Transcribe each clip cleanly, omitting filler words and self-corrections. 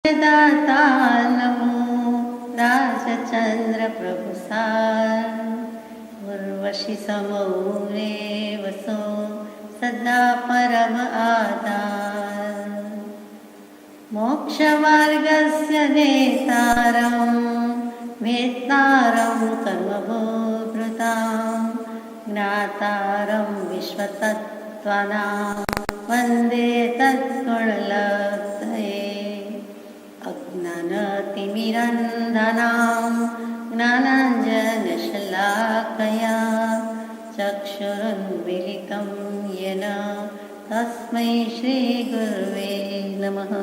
दाता नमो राजचंद्र प्रभुसार उर्वशी समौरे वसो सदा परम आधार मोक्षमार्गस्य नेतारं वेत्तारं कर्मभूभृतां ज्ञातारं विश्वतत्त्वानां वन्दे तत्गुणलब्धये अज्ञानतिमिरन्धनां ज्ञानाञ्जनशलाकया चक्षुरुन्मीलितं येन तस्मै श्रीगुरुवे नमः।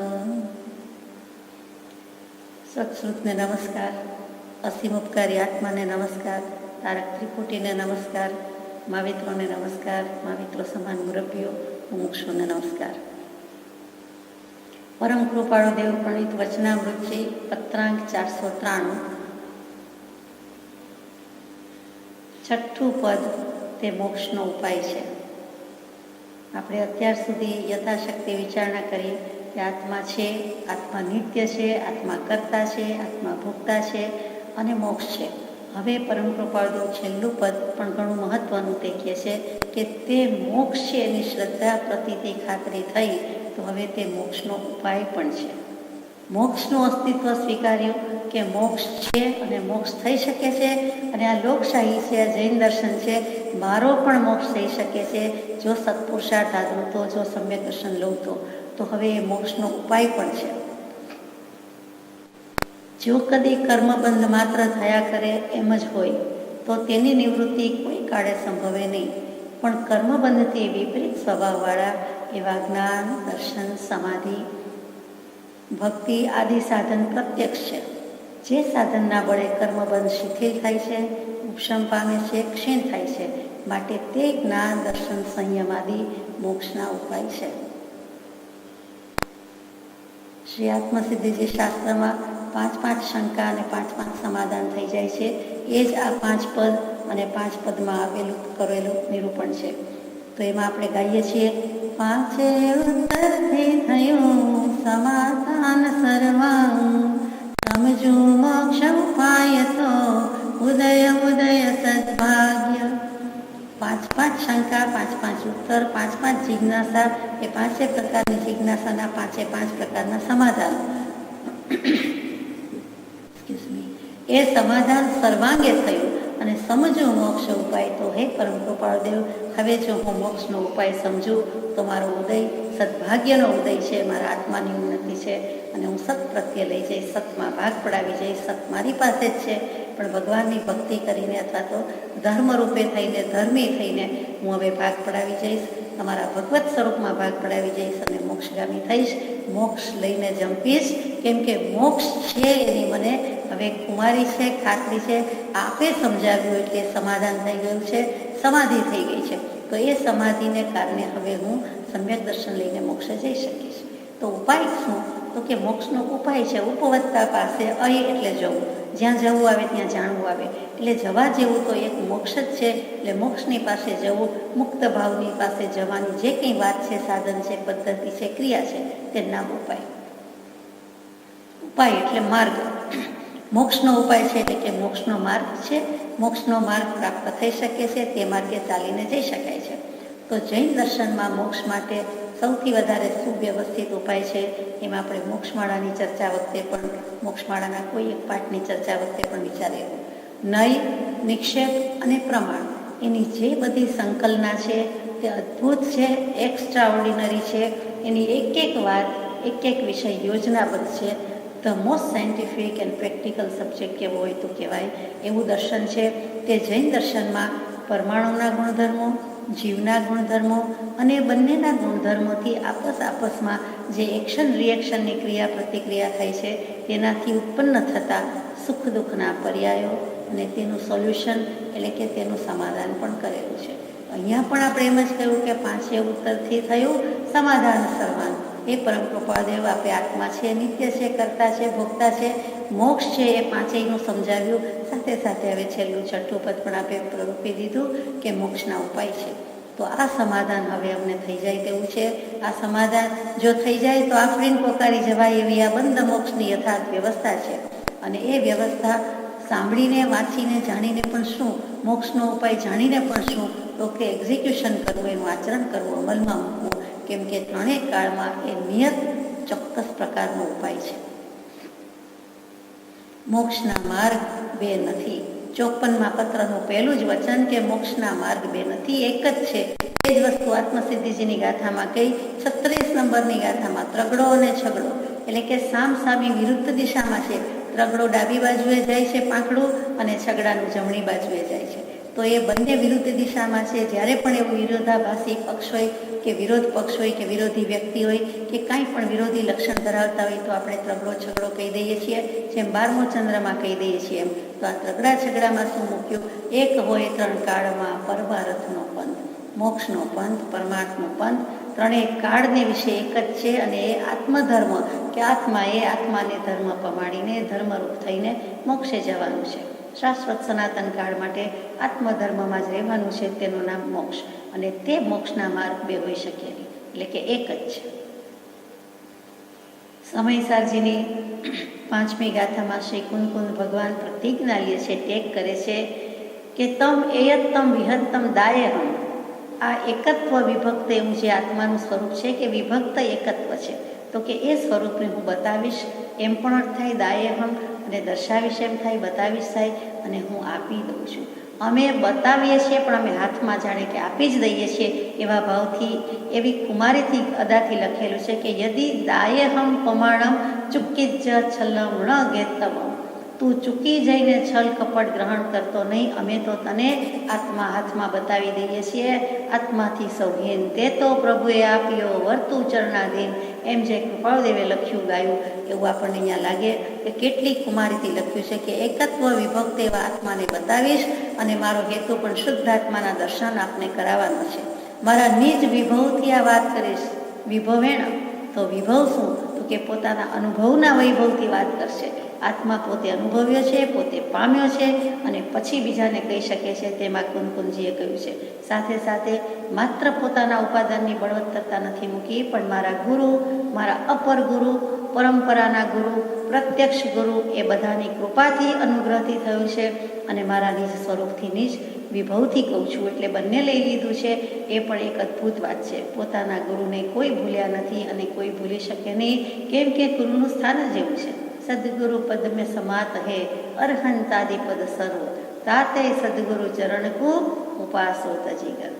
सत्सुतने नमस्कार, असीमोपकारी आत्माने नमस्कार, तारक त्रिपुटीने नमस्कार, मावित्रोने नमस्कार, माविત્રો સમાન મુરબ્બીઓ મુમુક્ષુઓને નમસ્કાર। પરમ કૃપાળુ દેવ પ્રણીત વચનામૃતજી પત્રાંક 493 છઠ્ઠું પદ તે મોક્ષનો ઉપાય છે। આપણે અત્યાર સુધી યથાશક્તિ વિચારણા કરી કે આત્મા છે, આત્મા નિત્ય છે, આત્મા કર્તા છે, આત્મા ભોગતા છે અને મોક્ષ છે। હવે પરમ કૃપાળુ છેલ્લું પદ પણ ઘણું મહત્વનું તે કહે છે કે તે મોક્ષ છે એની શ્રદ્ધા પ્રતીતિ ખાતરી થઈ તો હવે તે મોક્ષનો ઉપાય પણ છે। મોક્ષનું અસ્તિત્વ સ્વીકાર્યું કે મોક્ષ છે અને મોક્ષ થઈ શકે છે અને આ લોકશાહી છે, આ જૈન દર્શન છે, મારો પણ મોક્ષ થઈ શકે છે જો સત્પુરુષાર્થ આદરું તો, જો સમ્યક દર્શન લઉં તો હવે એ મોક્ષનો ઉપાય પણ છે। જો કદી કર્મબંધ માત્ર થયા કરે એમ જ હોય તો તેની નિવૃત્તિ કોઈ કાળે સંભવે નહીં, પણ કર્મબંધથી વિપરીત સ્વભાવવાળા એવા જ્ઞાન, દર્શન, સમાધિ, ભક્તિ આદિ સાધન પ્રત્યક્ષ છે। જે સાધનના બળે કર્મબંધ શિથિલ થાય છે, ઉપશમ પામે છે, ક્ષીણ થાય છે, માટે તે જ્ઞાન, દર્શન, સંયમ આદિ મોક્ષના ઉપાય છે। શ્રી આત્મસિદ્ધિજી શાસ્ત્રમાં 5-5 શંકા અને 5-5 સમાધાન થઈ જાય છે। એ જ આ 5 પદ અને 5 પદમાં આવેલું કરેલું નિરૂપણ છે। તો એમાં આપણે ગાઈએ છીએ, પાંચે ઉત્તરથી થયું સમાધાન સર્વાંગ, સમજુ મોક્ષ ઉપાય તો ઉદય ઉદય સદભાગ્ય। 5-5 શંકા, 5-5 ઉત્તર, 5-5 જિજ્ઞાસા, એ 5 પ્રકારની જિજ્ઞાસાના 5 પ્રકારના સમાધાન, એ સમાધાન સર્વાંગે થયું અને સમજો મોક્ષ ઉપાય તો હે પરમ કૃપાળુ દેવ, હવે જો હું મોક્ષનો ઉપાય સમજું તો મારો ઉદય સદભાગ્યનો ઉદય છે, મારા આત્માની ઉન્નતિ છે અને હું સત પ્રત્યે લઈ જઈશ, સતમાં ભાગ પડાવી જઈશ। સત મારી પાસે જ છે પણ ભગવાનની ભક્તિ કરીને અથવા તો ધર્મ રૂપે થઈને, ધર્મી થઈને હું હવે ભાગ પડાવી જઈશ, તમારા ભગવત સ્વરૂપમાં ભાગ પડાવી જઈશ અને મોક્ષગામી થઈશ, મોક્ષ લઈને જંપીશ, કેમ કે મોક્ષ છે એની મને હવે કુમારી છે, ખાતરી છે, આપે સમજાવ્યું એટલે સમાધાન થઈ ગયું છે, સમાધિ થઈ ગઈ છે। તો એ સમાધિને કારણે હવે હું સમ્યક દર્શન લઈને મોક્ષે જઈ શકીશ। તો ઉપાય શું? તો કે મોક્ષનો ઉપાય છે ઉપવત્તા પાસે અહીં એટલે જવું, જ્યાં જવું આવે ત્યાં જાણવું આવે, એટલે જવા જેવું તો એક મોક્ષ જ છે। એટલે મોક્ષની પાસે જવું, મુક્ત ભાવની પાસે જવાની જે કંઈ વાત છે, સાધન છે, પદ્ધતિ છે, ક્રિયા છે, તે નામ ઉપાય। ઉપાય એટલે માર્ગ, મોક્ષનો ઉપાય છે એટલે કે મોક્ષનો માર્ગ છે, મોક્ષનો માર્ગ પ્રાપ્ત થઈ શકે છે, તે માર્ગે ચાલીને જઈ શકાય છે। તો જૈન દર્શનમાં મોક્ષ માટે સૌથી વધારે સુવ્યવસ્થિત ઉપાય છે, એમાં આપણે મોક્ષમાળાની ચર્ચા વખતે પણ, મોક્ષમાળાના કોઈ એક પાઠની ચર્ચા વખતે પણ વિચારેલું, નય, નિક્ષેપ અને પ્રમાણ, એની જે બધી સંકલ્પના છે તે અદ્ભુત છે, એક્સ્ટ્રા ઓર્ડિનરી છે, એની એક વાત, એક વિષય યોજનાબદ્ધ છે। The most scientific and practical subject કેવો હોય તો કહેવાય એવું દર્શન છે। તે જૈન દર્શનમાં પરમાણુના ગુણધર્મો, જીવના ગુણધર્મો અને બંનેના ગુણધર્મોથી આપસમાં જે એક્શન રિએક્શનની ક્રિયા પ્રતિક્રિયા થાય છે તેનાથી ઉત્પન્ન થતા સુખ દુઃખના પર્યાયો અને તેનું સોલ્યુશન એટલે કે તેનું સમાધાન પણ કરેલું છે। અહીંયા પણ આપણે એમ જ કહ્યું કે 5 ઉત્તરથી થયું સમાધાન સર્વાંગ, એ પરમ કૃપાદેવ આપે આત્મા છે, નિત્ય છે, કર્તા છે, ભોગતા છે, મોક્ષ છે, એ 5નું સમજાવ્યું। સાથે સાથે હવે છેલ્લું છઠ્ઠું પદ પણ આપે પ્રરૂપી દીધું કે મોક્ષના ઉપાય છે। તો આ સમાધાન હવે અમને થઈ જાય તેવું છે. આ સમાધાન જો થઈ જાય તો આફરીન પોકારી જવાય એવી આ બંધ મોક્ષની યથાર્થ વ્યવસ્થા છે. અને એ વ્યવસ્થા સાંભળીને, વાંચીને, જાણીને પણ શું, મોક્ષનો ઉપાય જાણીને પણ શું, તો કે એક્ઝિક્યુશન કરવું, એનું આચરણ કરવું, અમલમાં મૂકવું. કેમ કે ત્રણેય કાળમાં એ નિયત ચોક્કસ પ્રકારનો ઉપાય છે. મોક્ષના માર્ગ બે નથી. 54મા પત્રનું પહેલું જ વચન કે મોક્ષના માર્ગ બે નથી, એક જ છે. એ જ વસ્તુ આત્મસિદ્ધિજીની ગાથામાં કહી. 36 નંબરની ગાથામાં ત્રગડો અને છગડો એટલે કે સામસામી વિરુદ્ધ દિશામાં છે. ત્રગડો ડાબી બાજુએ જાય છે પાંખડું, અને છગડાનું જમણી બાજુએ જાય છે. તો એ બંને વિરુદ્ધ દિશામાં છે. જ્યારે પણ એવું વિરોધાભાસી પક્ષ હોય કે વિરોધ પક્ષ હોય કે વિરોધી વ્યક્તિ હોય કે કાંઈ પણ વિરોધી લક્ષણ ધરાવતા હોય તો આપણે ત્રગડો છગડો કહી દઈએ છીએ. જેમ 12મો ચંદ્રમાં કહી દઈએ છીએ એમ. તો આ ત્રગડા છગડામાં શું મૂક્યું? એક હોય ત્રણ કાળમાં પરમાર્થનો પંથ, મોક્ષનો પંથ, પરમાર્થનો પંથ. ત્રણેય કાળને વિશે એક જ છે. અને એ આત્મધર્મ કે આત્મા, એ આત્માને ધર્મ પમાડીને ધર્મરૂપ થઈને મોક્ષે જવાનું છે. શાશ્વત સનાતન કાળ માટે આત્મધર્મમાં જ રહેવાનું છે. તેનું નામ મોક્ષ. અને તે મોક્ષના માર્ગ બે હોઈ શકે નહીં, એટલે કે એક જ છે. સમયસારજીની 5મી ગાથામાં શ્રી કુંદ ભગવાન પ્રતિજ્ઞા લે છે, ટેગ કરે છે કે તમ એયત્તમ વિહત્તમ દાયહમ. આ એકત્વ વિભક્ત એવું જે આત્માનું સ્વરૂપ છે કે વિભક્ત એકત્વ છે, તો કે એ સ્વરૂપને હું બતાવીશ, એમ પણ અર્થ થાય દાયહમ. અને દર્શાવીશ એમ થાય, બતાવીશ થાય, અને હું આપી દઉં છું. અમે બતાવીએ છીએ પણ અમે હાથમાં જાણે કે આપી જ દઈએ છીએ એવા ભાવથી, એવી કુમારીથી અદાથી લખેલું છે કે યદિ દાયહમ પમાણમ ચુક્કી જ છલ્લમ ન ગેતમ. તું ચૂકી જઈને છલ કપટ ગ્રહણ કરતો નહીં, અમે તો તને આત્મા હાથમાં બતાવી દઈએ છીએ. આત્માથી સૌહીન તે તો પ્રભુએ આપ્યો વર્તુ ચરણાધીન. એમ જે કૃપાળદેવે લખ્યું, ગાયું, એવું આપણને અહીંયા લાગે કે કેટલી કુમારીથી લખ્યું છે કે એકત્વ વિભક્ત એવા આત્માને બતાવીશ, અને મારો હેતુ પણ શુદ્ધ આત્માના દર્શન આપને કરાવવાનો છે. મારા નિજ વિભવથી આ વાત કરીશ. વિભવેણ તો વિભવ શું? તો કે પોતાના અનુભવના વૈભવથી વાત કરશે. આત્મા પોતે અનુભવ્યો છે, પોતે પામ્યો છે, અને પછી બીજાને કહી શકે છે. તેમાં કુંદજીએ કહ્યું છે. સાથે સાથે માત્ર પોતાના ઉપાદાનની બળવત્તરતા નથી મૂકી, પણ મારા ગુરુ, મારા અપર ગુરુ, પરંપરાના ગુરુ, પ્રત્યક્ષ ગુરુ, એ બધાની કૃપાથી, અનુગ્રહથી થયું છે. અને મારા નિજ સ્વરૂપથી, નિજ વિભવથી કહું છું. એટલે બંને લઈ લીધું છે. એ પણ એક અદ્ભુત વાત છે. પોતાના ગુરુને કોઈ ભૂલ્યા નથી અને કોઈ ભૂલી શકે નહીં, કેમ કે ગુરુનું સ્થાન જ એવું છે. સદગુરુ પદ મેં સમાત હે અરહંતાદિ પદ સર્વ, તાતે સદગુરુ ચરણ કો ઉપાસો તજીગર.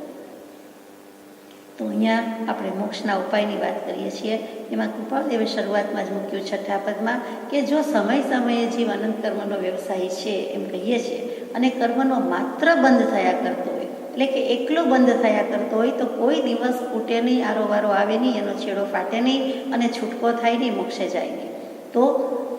તો અહીંયા આપણે મોક્ષના ઉપાયની વાત કરીએ છીએ. એમાં કૃપાળદેવે શરૂઆતમાં જ મૂક્યું 6ઠા પદમાં કે જો સમય સમયે જીવ અનંત કર્મનો વ્યવસાય છે એમ કહીએ છીએ, અને કર્મનો માત્ર બંધ થયા કરતો હોય, એટલે કે એકલો બંધ થયા કરતો હોય, તો કોઈ દિવસ ફૂટે નહીં, આરોવારો આવે નહીં, એનો છેડો ફાટે નહીં, અને છૂટકો થાય નહીં, મોક્ષે જાય નહીં. તો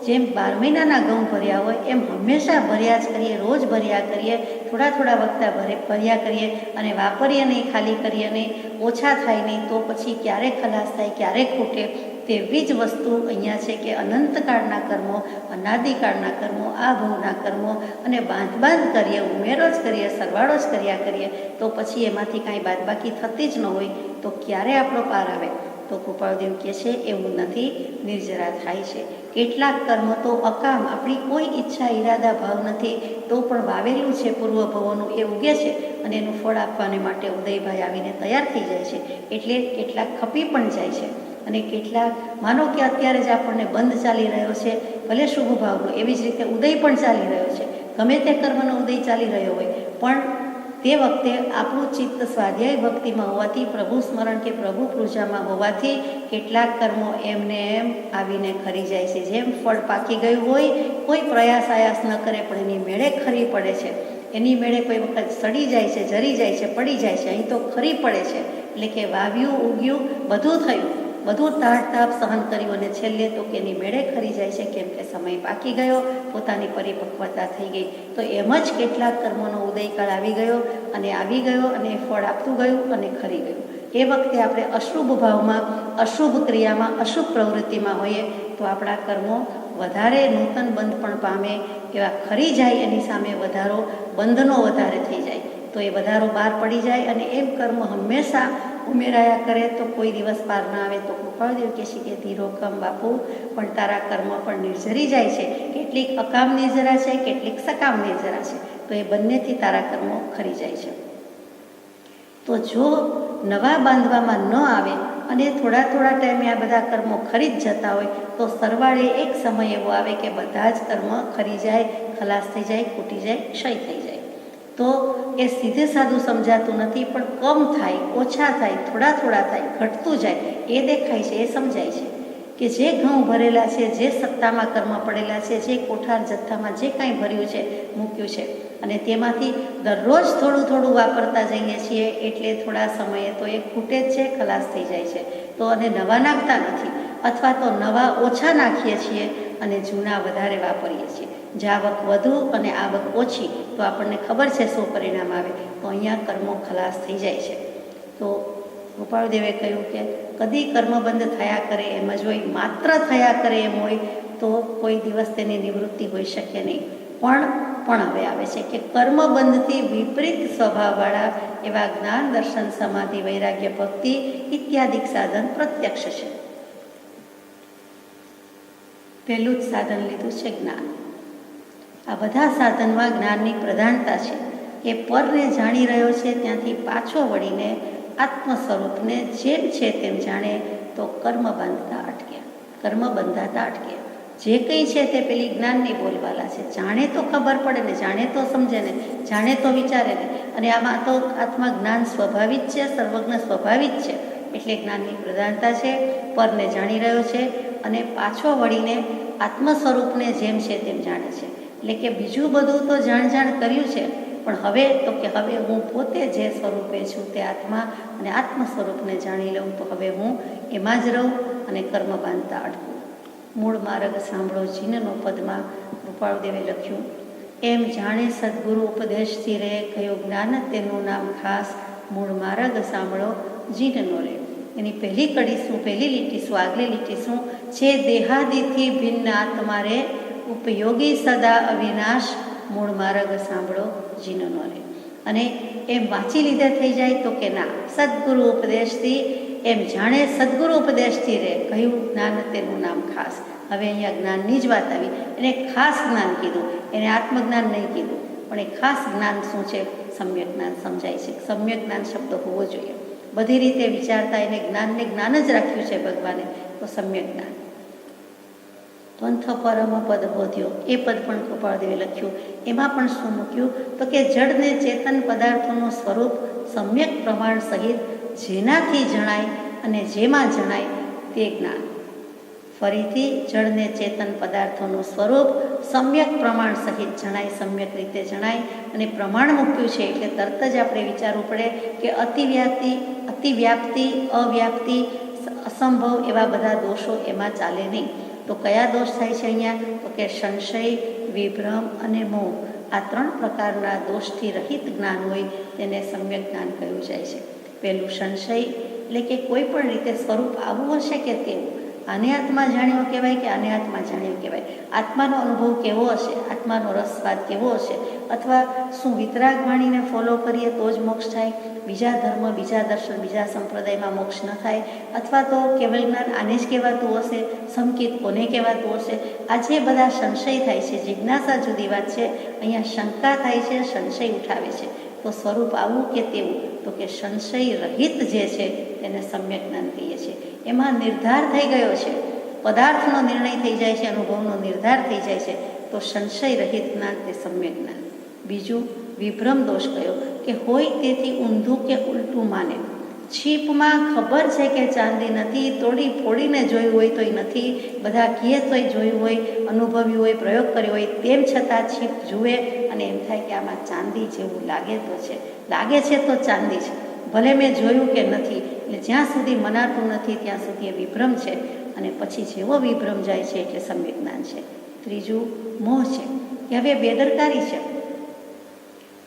જેમ 12 મહિનાના ઘઉં ભર્યા હોય એમ હંમેશા ભર્યા જ કરીએ, રોજ ભર્યા કરીએ, થોડા થોડા વખતે ભર્યા કરીએ, અને વાપરીએ નહીં, ખાલી કરીએ નહીં, ઓછા થાય નહીં, તો પછી ક્યારે ખલાસ થાય, ક્યારે ખૂટે. તેવી જ વસ્તુ અહીંયા છે કે અનંતકાળના કર્મો, અનાદિકાળના કર્મો, આ ભવના કર્મો, અને બાંધ કરીએ, ઉમેરો જ કરીએ, સરવાળો જ કર્યા કરીએ, તો પછી એમાંથી કાંઈ બાદબાકી થતી જ ન હોય, તો ક્યારે આપણો પાર આવે? તો કૃપાળદેવ કહે છે એવું નથી, નિર્જરા થાય છે. કેટલાક કર્મ તો અકામ, આપણી કોઈ ઈચ્છા ઈરાદા ભાવ નથી, તો પણ વાવેલું છે પૂર્વ ભવોનું, એ ઉગે છે, અને એનું ફળ આપવાને માટે ઉદયભાઈ આવીને તૈયાર થઈ જાય છે. એટલે કેટલાક ખપી પણ જાય છે, અને કેટલાક માનો કે અત્યારે જ આપણને બંધ ચાલી રહ્યો છે, ભલે શુભ ભાવનો, એવી જ રીતે ઉદય પણ ચાલી રહ્યો છે. ગમે તે કર્મનો ઉદય ચાલી રહ્યો હોય, પણ તે વખતે આપણું ચિત્ત સ્વાધ્યાય ભક્તિમાં હોવાથી, પ્રભુ સ્મરણ કે પ્રભુ પૂજામાં હોવાથી કેટલાક કર્મો એમને એમ આવીને ખરી જાય છે. જેમ ફળ પાકી ગયું હોય, કોઈ પ્રયાસ આયાસ ન કરે પણ એની મેળે ખરી પડે છે. એની મેળે કોઈ વખત સડી જાય છે, જરી જાય છે, પડી જાય છે, અહીં તો ખરી પડે છે. એટલે કે વાવ્યું, ઉગ્યું, બધું થયું, બધું તાપ સહન કર્યું, અને છેલ્લે તો કે એની મેળે ખરી જાય છે, કેમ કે સમય પાકી ગયો, પોતાની પરિપક્વતા થઈ ગઈ. તો એમ જ કેટલાક કર્મોનો ઉદયકાળ આવી ગયો, અને ફળ આપતું ગયું અને ખરી ગયું. એ વખતે આપણે અશુભ ભાવમાં, અશુભ ક્રિયામાં, અશુભ પ્રવૃત્તિમાં હોઈએ, તો આપણા કર્મો વધારે નૂતન બંધ પણ પામે, એવા ખરી જાય, એની સામે વધારો બંધનો વધારે થઈ જાય. તો એ વધારો બહાર પડી જાય અને એમ કર્મ હંમેશા ઉમેરાયા કરે તો કોઈ દિવસ પાર ના આવે. તો કૃપાળુદેવ કહે છે કે ધીરો કમ બાપુ, પણ તારા કર્મ પણ નિર્જરી જાય છે. કેટલીક અકામ નિર્જરા છે, કેટલીક સકામ નિર્જરા છે, તો એ બંનેથી તારા કર્મો ખરી જાય છે. તો જો નવા બાંધવામાં ન આવે અને થોડા થોડા ટાઈમે આ બધા કર્મો ખરી જ જતા હોય તો સરવાળે એક સમય એવો આવે કે બધા જ કર્મ ખરી જાય, ખલાસ થઈ જાય, ખૂટી જાય, ક્ષય થઈ જાય. તો એ સીધે સાધું સમજાતું નથી, પણ કમ થાય, ઓછા થાય, થોડા થોડા થાય, ઘટતું જાય એ દેખાય છે, એ સમજાય છે કે જે ઘઉં ભરેલા છે, જે સત્તામાં કર્મ પડેલા છે, જે કોઠાર જથ્થામાં જે કાંઈ ભર્યું છે, મૂક્યું છે, અને તેમાંથી દરરોજ થોડું થોડું વાપરતા જઈએ છીએ એટલે થોડા સમયે તો એ ખૂટે જ છે, ખલાસ થઈ જાય છે. તો અને નવા નાખતા નથી, અથવા તો નવા ઓછા નાખીએ છીએ અને જૂના વધારે વાપરીએ છીએ. જે આવક વધુ અને આવક ઓછી તો આપણને ખબર છે શું પરિણામ આવે. તો અહીંયા કર્મો ખલાસ થઈ જાય છે. તો ગોપાળદેવે કહ્યું કે કદી કર્મબંધ થયા કરે એમ જ હોય, માત્ર થયા કરે એમ હોય તો કોઈ દિવસ તેની નિવૃત્તિ હોઈ શકે નહીં. પણ હવે આવે છે કે કર્મબંધથી વિપરીત સ્વભાવવાળા એવા જ્ઞાન, દર્શન, સમાધિ, વૈરાગ્ય, ભક્તિ ઇત્યાદિક સાધન પ્રત્યક્ષ છે. પહેલું જ સાધન લીધું છે જ્ઞાન. આ બધા સાધનમાં જ્ઞાનની પ્રધાનતા છે. એ પરને જાણી રહ્યો છે ત્યાંથી પાછો વળીને આત્મ સ્વરૂપને જેમ છે તેમ જાણે તો કર્મ બાંધતા અટકે, કર્મ બંધાતા અટકે. જે કંઈ છે તે પેલી જ્ઞાનની બોલવાલા છે. જાણે તો ખબર પડે ને, જાણે તો સમજે ને, જાણે તો વિચારે ને. અને આમાં તો આત્મા જ્ઞાન સ્વાભાવિક છે, સર્વજ્ઞ સ્વાભાવિક છે. એટલે જ્ઞાનની પ્રધાનતા છે. પરને જાણી રહ્યો છે અને પાછો વળીને આત્મ સ્વરૂપને જેમ છે તેમ જાણે છે. એટલે કે બીજું બધું તો જાણ કર્યું છે, પણ હવે તો કે હવે હું પોતે જે સ્વરૂપે છું તે આત્મા અને આત્મ સ્વરૂપને જાણી લઉં તો હવે હું એમાં જ રહું અને કર્મ બાંધતા અટકું. મૂળ માર્ગ સાંભળો જીનનો પદમાં કૃપાળુદેવે લખ્યું, એમ જાણે સદગુરુ ઉપદેશથી રહે, કયું જ્ઞાન તેનું નામ ખાસ, મૂળ માર્ગ સાંભળો જીનનો રે. એની પહેલી કડી શું, પહેલી લીટી શું, આગલી લીટી શું છે? દેહાદિથી ભિન્ન આત્મા રે, ઉપયોગી સદા અવિનાશ, મૂળ માર્ગ સાંભળો જીનનો રે. અને એમ વાંચી લીધે થઈ જાય તો કે ના, સદગુરુ ઉપદેશથી એમ જાણે સદગુરુ ઉપદેશથી રહે, કયું જ્ઞાન તેનું નામ ખાસ. હવે અહીંયા જ્ઞાનની જ વાત આવી. એને ખાસ જ્ઞાન કીધું, એને આત્મજ્ઞાન નહીં કીધું, પણ એ ખાસ જ્ઞાન શું છે? સમ્યક જ્ઞાન સમજાય છે. સમ્યક જ્ઞાન શબ્દ હોવો જોઈએ. બધી રીતે વિચારતા એને જ્ઞાનને જ્ઞાન જ રાખ્યું છે ભગવાને, તો સમ્યક જ્ઞાન. પંથ પરમ પદ બોધ્યો, એ પદ પણ કૃપાળદેવે લખ્યું. એમાં પણ શું મૂક્યું? તો કે જડને ચેતન પદાર્થોનું સ્વરૂપ સમ્યક પ્રમાણ સહિત જેનાથી જણાય અને જેમાં જણાય તે જ્ઞાન. ફરીથી જળને ચેતન પદાર્થોનું સ્વરૂપ સમ્યક પ્રમાણ સહિત જણાય, સમ્યક રીતે જણાય. અને પ્રમાણ મૂક્યું છે એટલે તરત જ આપણે વિચારવું પડે કે અતિવ્યાપ્તિ, અવ્યાપ્તિ, અસંભવ એવા બધા દોષો એમાં ચાલે નહીં. તો કયા દોષ થાય છે અહીંયા? તો કે સંશય, વિભ્રમ અને મોહ. આ ત્રણ પ્રકારના દોષથી રહિત જ્ઞાન હોય તેને સમ્યક જ્ઞાન કહ્યું જાય છે. પહેલું સંશય, એટલે કે કોઈ પણ રીતે સ્વરૂપ આવું હશે કે તેવું. આને આત્મા જાણ્યો કહેવાય કે આને આત્મા જાણ્યો કહેવાય? આત્માનો અનુભવ કેવો હશે, આત્માનો રસસ્વાદ કેવો હશે, અથવા શું વિતરાગ વાણીને ફોલો કરીએ તો જ મોક્ષ થાય, બીજા ધર્મ, બીજા દર્શન, બીજા સંપ્રદાયમાં મોક્ષ ન થાય, અથવા તો કેવલ જ્ઞાન આને જ કહેવાતું હશે, સંકિત કોને કહેવાતું હશે? આ જે બધા સંશય થાય છે, જિજ્ઞાસા જુદી વાત છે, અહીંયા શંકા થાય છે, સંશય ઉઠાવે છે. તો સ્વરૂપ આવું કે તેવું? તો કે સંશય રહિત જે છે તેને સમ્યક જ્ઞાન કહીએ છીએ. એમાં નિર્ધાર થઈ ગયો છે, પદાર્થનો નિર્ણય થઈ જાય છે, અનુભવનો નિર્ધાર થઈ જાય છે, તો સંશય રહિત જ્ઞાન તે સમ્યક જ્ઞાન. બીજું વિભ્રમ દોષ કયો? કે હોય તેથી ઊંધું કે ઉલટું માને. છીપમાં ખબર છે કે ચાંદી નથી, તોડી ફોડીને જોયું હોય તોય નથી, બધા કહે તોય જોયું હોય, અનુભવ્યું હોય, પ્રયોગ કર્યો હોય, તેમ છતાં છીપ જુએ અને એમ થાય કે આમાં ચાંદી જેવું લાગે છે તો ચાંદી છે, ભલે મેં જોયું કે નથી. એટલે જ્યાં સુધી મનાતું નથી ત્યાં સુધી એ વિભ્રમ છે. અને પછી જેવો વિભ્રમ જાય છે એટલે સમ્યક જ્ઞાન છે. ત્રીજું મોહ છે, કે હવે બેદરકારી છે.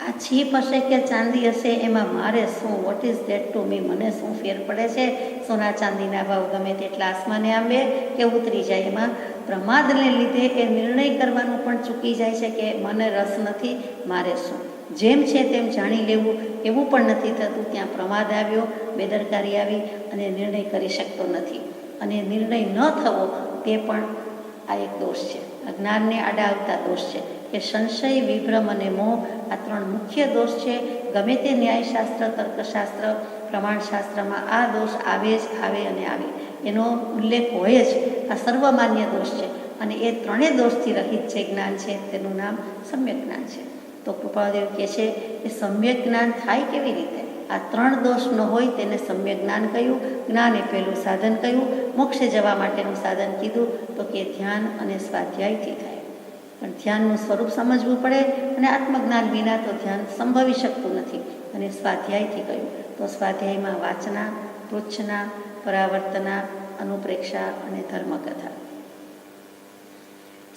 આ છીપ હશે કે ચાંદી હશે એમાં મારે શું, what is that to me, મને શું ફેર પડે છે? સોના ચાંદીના ભાવ ગમે તેટલા આસમાને આંબે કે ઉતરી જાય. એમાં પ્રમાદને લીધે એ નિર્ણય કરવાનું પણ ચૂકી જાય છે કે મને રસ નથી, મારે શું. જેમ છે તેમ જાણી લેવું એવું પણ નથી થતું. ત્યાં પ્રમાદ આવ્યો, બેદરકારી આવી અને નિર્ણય કરી શકતો નથી. અને નિર્ણય ન થવો તે પણ આ એક દોષ છે, જ્ઞાનને આડા આવતા દોષ છે કે સંશય, વિભ્રમ અને મોહ આ 3 મુખ્ય દોષ છે. ગમે તે ન્યાયશાસ્ત્ર, તર્કશાસ્ત્ર, પ્રમાણશાસ્ત્રમાં આ દોષ આવે જ આવે અને આવે, એનો ઉલ્લેખ હોય જ. આ સર્વમાન્ય દોષ છે અને એ 3 દોષથી રહિત જે જ્ઞાન છે તેનું નામ સમ્યક જ્ઞાન છે. તો કૃપાળદેવ કહે છે કે સમ્યક જ્ઞાન થાય કેવી રીતે? આ 3 દોષ ન હોય તેને સમ્યક જ્ઞાન કહ્યું. જ્ઞાન એ પહેલું સાધન કહ્યું. મોક્ષે જવા માટેનું સાધન કીધું તો કે ધ્યાન અને સ્વાધ્યાયથી થાય. પણ ધ્યાનનું સ્વરૂપ સમજવું પડે અને આત્મજ્ઞાન વિના તો ધ્યાન સંભવી શકતું નથી. અને સ્વાધ્યાયથી કહ્યું તો સ્વાધ્યાયમાં વાચના, પૃચ્છના, પરાવર્તના, અનુપ્રેક્ષા અને ધર્મકથા.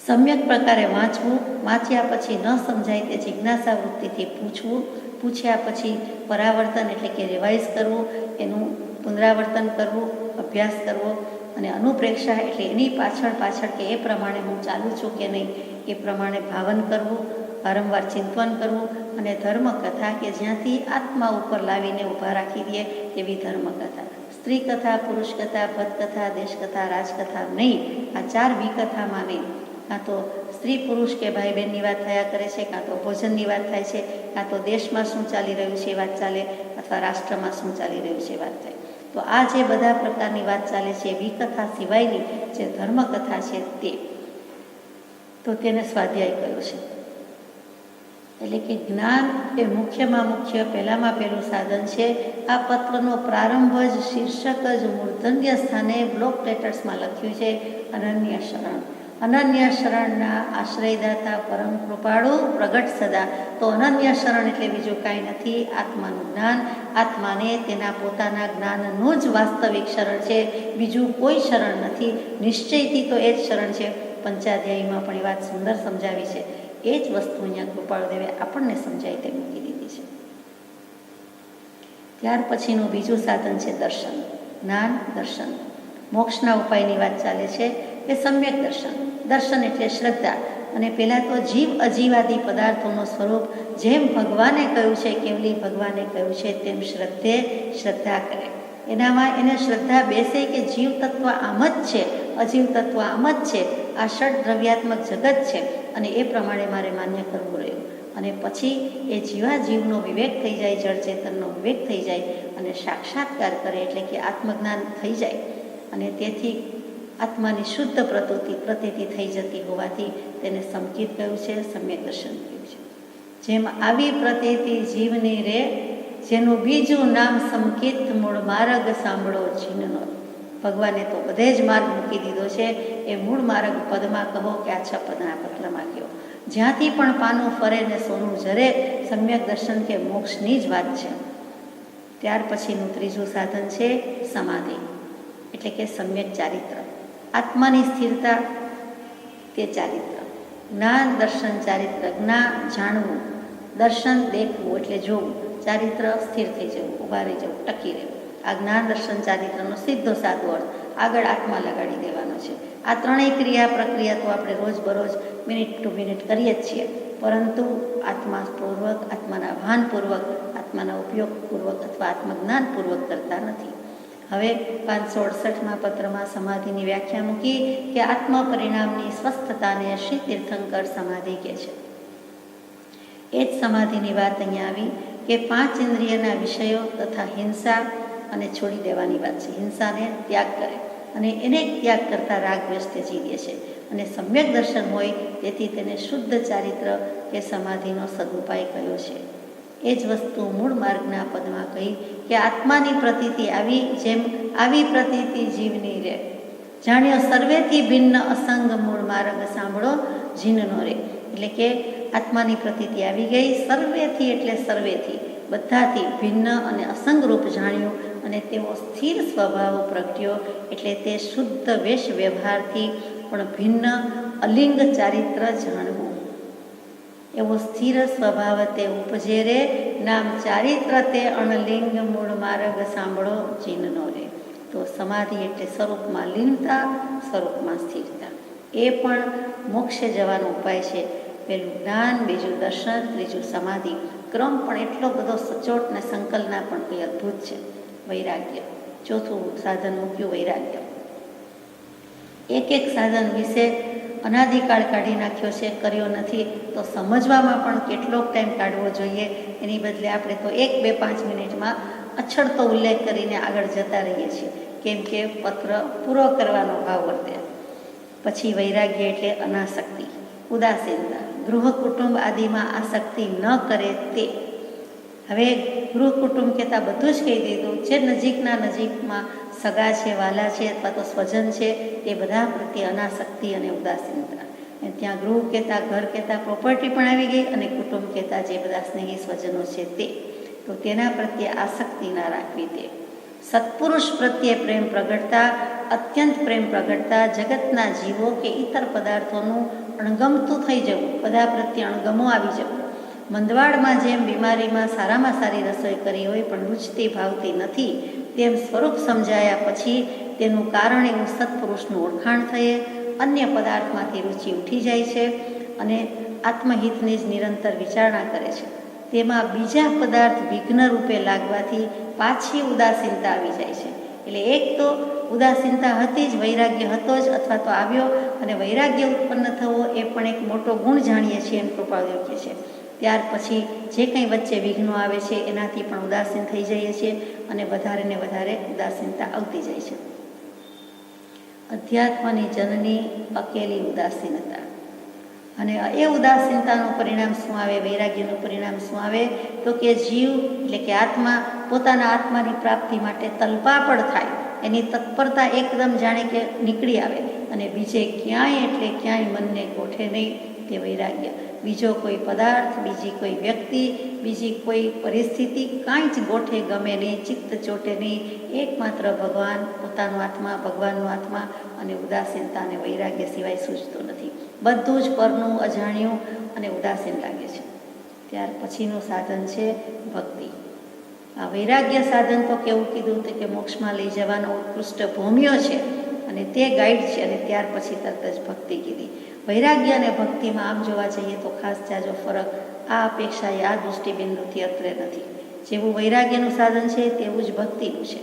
સમ્યક પ્રકારે વાંચવું, વાંચ્યા પછી ન સમજાય તે જિજ્ઞાસા વૃત્તિથી પૂછવું, પૂછ્યા પછી પરાવર્તન એટલે કે રિવાઇઝ કરવું, એનું પુનરાવર્તન કરવું, અભ્યાસ કરવો. અને અનુપ્રેક્ષા એટલે એની પાછળ કે એ પ્રમાણે હું ચાલું છું કે નહીં એ પ્રમાણે ભાવન કરવું, વારંવાર ચિંતન કરવું. અને ધર્મકથા કે જ્યાંથી આત્મા ઉપર લાવીને ઊભા રાખી દે તેવી ધર્મકથા. સ્ત્રી કથા, પુરુષ કથા, ભદ્દકથા, દેશકથા, રાજકથા નહીં. આ 4 વિકથામાં નહીં. કાં તો સ્ત્રી પુરુષ કે ભાઈ બહેનની વાત થયા કરે છે, કાં તો ભોજનની વાત થાય છે, કાં તો દેશમાં શું ચાલી રહ્યું છે એ વાત ચાલે, અથવા રાષ્ટ્રમાં શું ચાલી રહ્યું છે એ વાત થાય. તો આ જે બધા પ્રકારની વાત ચાલે છે એ વિકથા સિવાયની જે ધર્મકથા છે તે, તો તેને સ્વાધ્યાય કહ્યો છે. એટલે કે જ્ઞાન એ મુખ્યમાં મુખ્ય પહેલામાં પહેલું સાધન છે. આ પત્રનો પ્રારંભ જ શીર્ષક જ મૂર્ધન્ય સ્થાને બ્લોક લેટર્સમાં લખ્યું છે અનન્ય શરણ. અનન્ય શરણના આશ્રયદાતા પરમ કૃપાળુ પ્રગટ સદા. તો અનન્ય શરણ એટલે બીજું કાંઈ નથી, આત્માનું જ્ઞાન. આત્માને તેના પોતાના જ્ઞાનનું જ વાસ્તવિક શરણ છે, બીજું કોઈ શરણ નથી. નિશ્ચયથી તો એ જ શરણ છે. પંચાધ્યાયીમાં પણ એ વાત સુંદર સમજાવી છે. એ જ વસ્તુ અહીંયા કૃપાળુદેવે આપણને સમજાય તે મૂકી દીધી છે. ત્યાર પછીનું બીજું સાધન છે દર્શન, જ્ઞાન દર્શન. મોક્ષના ઉપાયની વાત ચાલે છે એ સમ્યક દર્શન. દર્શન એટલે શ્રદ્ધા. અને પહેલાં તો જીવ અજીવાદી પદાર્થોનું સ્વરૂપ જેમ ભગવાને કહ્યું છે, કેવલી ભગવાને કહ્યું છે તેમ શ્રદ્ધા કરે. એનામાં એને શ્રદ્ધા બેસે કે જીવ તત્વ આમ જ છે, અજીવ તત્વ આમ જ છે, આ ષડ દ્રવ્યાત્મક જગત છે અને એ પ્રમાણે મારે માન્ય કરવું રહ્યું. અને પછી એ જીવનો વિવેક થઈ જાય, જળચેતનનો વિવેક થઈ જાય અને સાક્ષાત્કાર કરે એટલે કે આત્મજ્ઞાન થઈ જાય. અને તેથી આત્માની શુદ્ધ પ્રતીતિ થઈ જતી હોવાથી તેને સમકિત કહ્યું છે, સમ્યક દર્શન કહ્યું છે. જેમ આવી પ્રતીતિ જીવની રે, જેનું બીજું નામ સમકિત, મૂળ માર્ગ સાંભળો જીનનો. ભગવાને તો બધે જ માર્ગ મૂકી દીધો છે, એ મૂળ માર્ગ પદમાં કહો કે આ 6 પદના પત્રમાં કહો. જ્યાંથી પણ પાનું ફરે ને સોનું જરે, સમ્યક દર્શન કે મોક્ષની જ વાત છે. ત્યાર પછીનું ત્રીજું સાધન છે સમાધિ એટલે કે સમ્યક ચારિત્ર. આત્માની સ્થિરતા તે ચારિત્ર. જ્ઞાન દર્શન ચારિત્ર. જ્ઞાન જાણવું, દર્શન દેખવું એટલે જોવું, ચારિત્ર સ્થિર થઈ જવું, ઊભા રહી જવું, ટકી રહેવું. આ જ્ઞાન દર્શન ચારિત્રનો સીધો સાદો અર્થ આગળ આત્મા લગાડી દેવાનો છે. આ 3 ક્રિયા પ્રક્રિયા તો આપણે રોજબરોજ મિનિટ ટુ મિનિટ કરીએ જ છીએ, પરંતુ આત્માપૂર્વક, આત્માના ભાનપૂર્વક, આત્માના ઉપયોગપૂર્વક અથવા આત્મજ્ઞાનપૂર્વક કરતા નથી. હવે 568માં પત્રમાં સમાધિની વ્યાખ્યા મૂકી કે આત્મ પરિણામની સ્વસ્થતાને શ્રી તીર્થંકર સમાધિ કહે છે. એ જ સમાધિની વાત અહીંયા આવી કે 5 ઇન્દ્રિયના વિષયો તથા હિંસા અને છોડી દેવાની વાત છે. હિંસાને ત્યાગ કરે અને એને ત્યાગ કરતાં રાગ દ્વેષ ત્યજી દે છે. અને સમ્યક દર્શન હોય તેથી તેને શુદ્ધ ચારિત્ર કે સમાધિનો સદુપાય કયો છે. એ જ વસ્તુ મૂળ માર્ગના પદમાં કહી કે આત્માની પ્રતીતિ આવી, જેમ આવી પ્રતીતિ જીવની રે, જાણ્યો સર્વેથી ભિન્ન અસંગ મૂળ માર્ગ સાંભળો જીનનો રે. એટલે કે આત્માની પ્રતીતિ આવી ગઈ, સર્વેથી એટલે સર્વેથી, બધાથી ભિન્ન અને અસંગરૂપ જાણ્યું અને તેવો સ્થિર સ્વભાવ પ્રગટ્યો એટલે તે શુદ્ધ વેશ વ્યવહારથી પણ ભિન્ન અલિંગ ચારિત્ર જાણવું. એવો સ્થિર સ્વભાવ તે ઉપજે રે, નામ ચારિત્ર તે અણલિંગ મૂળ માર્ગ સાંભળો જીનનો રે. તો સમાધિ એટલે સ્વરૂપમાં લીનતા, સ્વરૂપમાં સ્થિરતા. એ પણ મોક્ષે જવાનો ઉપાય છે. પહેલું જ્ઞાન, બીજું દર્શન, ત્રીજું સમાધિ. ક્રમ પણ એટલો બધો સચોટ ને સંકલના પણ કંઈ અદ્ભુત છે. વૈરાગ્ય, ચોથું સાધન મૂક્યું વૈરાગ્ય. એક એક સાધન વિશે અનાદિકાળ કાઢી નાખ્યો છે, કર્યો નથી, તો સમજવામાં પણ કેટલોક ટાઈમ કાઢવો જોઈએ. એની બદલે આપણે તો 1, 2, 5 મિનિટમાં અછડતો ઉલ્લેખ કરીને આગળ જતા રહીએ છીએ, કેમ કે પત્ર પૂરો કરવાનો ભાવ વર્તે. પછી વૈરાગ્ય એટલે અનાસક્તિ, ઉદાસીનતા, ગૃહ કુટુંબ આદિમાં આસક્તિ ન કરે તે. હવે ગૃહ કુટુંબ કહેતા બધું જ કહી દીધું. જે નજીકમાં સગા છે, વાલા છે અથવા તો સ્વજન છે, એ બધા પ્રત્યે અનાસક્તિ અને ઉદાસીનતા. ત્યાં ગૃહ કહેતા, ઘર કહેતા પ્રોપર્ટી પણ આવી ગઈ, અને કુટુંબ કહેતા જે બધા સ્નેહી સ્વજનો છે તે. તો તેના પ્રત્યે આસક્તિ ના રાખવી તે. સત્પુરુષ પ્રત્યે પ્રેમ પ્રગટતા, અત્યંત પ્રેમ પ્રગટતા, જગતના જીવો કે ઇતર પદાર્થોનું અણગમતું થઈ જવું, બધા પ્રત્યે અણગમો આવી જવું. મંદવાડમાં જેમ બીમારીમાં સારામાં સારી રસોઈ કરી હોય પણ રૂચતી ભાવતી નથી, તેમ સ્વરૂપ સમજાયા પછી તેનું કારણ એવું સત્પુરુષનું ઓળખાણ થયે અન્ય પદાર્થમાંથી રુચિ ઉઠી જાય છે અને આત્મહિતની જ નિરંતર વિચારણા કરે છે. તેમાં બીજા પદાર્થ વિઘ્ન રૂપે લાગવાથી પાછી ઉદાસીનતા આવી જાય છે. એટલે એક તો ઉદાસીનતા હતી જ, વૈરાગ્ય હતો જ અથવા તો આવ્યો, અને વૈરાગ્ય ઉત્પન્ન થવો એ પણ એક મોટો ગુણ જાણીએ છીએ એમ કૃપાયોગ્ય છે. ત્યાર પછી જે કંઈ વચ્ચે વિઘ્નો આવે છે એનાથી પણ ઉદાસીન થઈ જઈએ છીએ, અને વધારે ને વધારે ઉદાસીનતા આવતી જાય છે. અધ્યાત્મની જનની અકેલી ઉદાસીનતા. અને એ ઉદાસીનતાનું પરિણામ શું આવે, વૈરાગ્યનું પરિણામ શું આવે, તો કે જીવ એટલે કે આત્મા પોતાના આત્માની પ્રાપ્તિ માટે તલપાપડ થાય, એની તત્પરતા એકદમ જાણે કે નીકળી આવે, અને બીજે ક્યાંય એટલે ક્યાંય મનને ગોઠે નહીં, તે વૈરાગ્ય. બીજો કોઈ પદાર્થ, બીજી કોઈ વ્યક્તિ, બીજી કોઈ પરિસ્થિતિ કાંઈ જ ગોઠે ગમે નહીં, ચિત્ત ચોટે નહીં. એકમાત્ર ભગવાન, પોતાનો આત્મા, ભગવાનનો આત્મા, અને ઉદાસીનતા અને વૈરાગ્ય સિવાય સૂચતું નથી. બધું જ પરનું, અજાણ્યું અને ઉદાસીન લાગે છે. ત્યાર પછીનું સાધન છે ભક્તિ. આ વૈરાગ્ય સાધન તો કેવું કીધું તો કે મોક્ષમાં લઈ જવાનો ઉત્કૃષ્ટ ભૂમિયો છે, અને તે ગાઈડ છે. અને ત્યાર પછી તરત જ ભક્તિ કીધી. વૈરાગ્ય અને ભક્તિમાં આમ જોવા જઈએ તો ખાસ જાજો ફરક આ અપેક્ષાએ આ દૃષ્ટિબિંદુથી અત્રે નથી. જેવું વૈરાગ્યનું સાધન છે તેવું જ ભક્તિનું છે.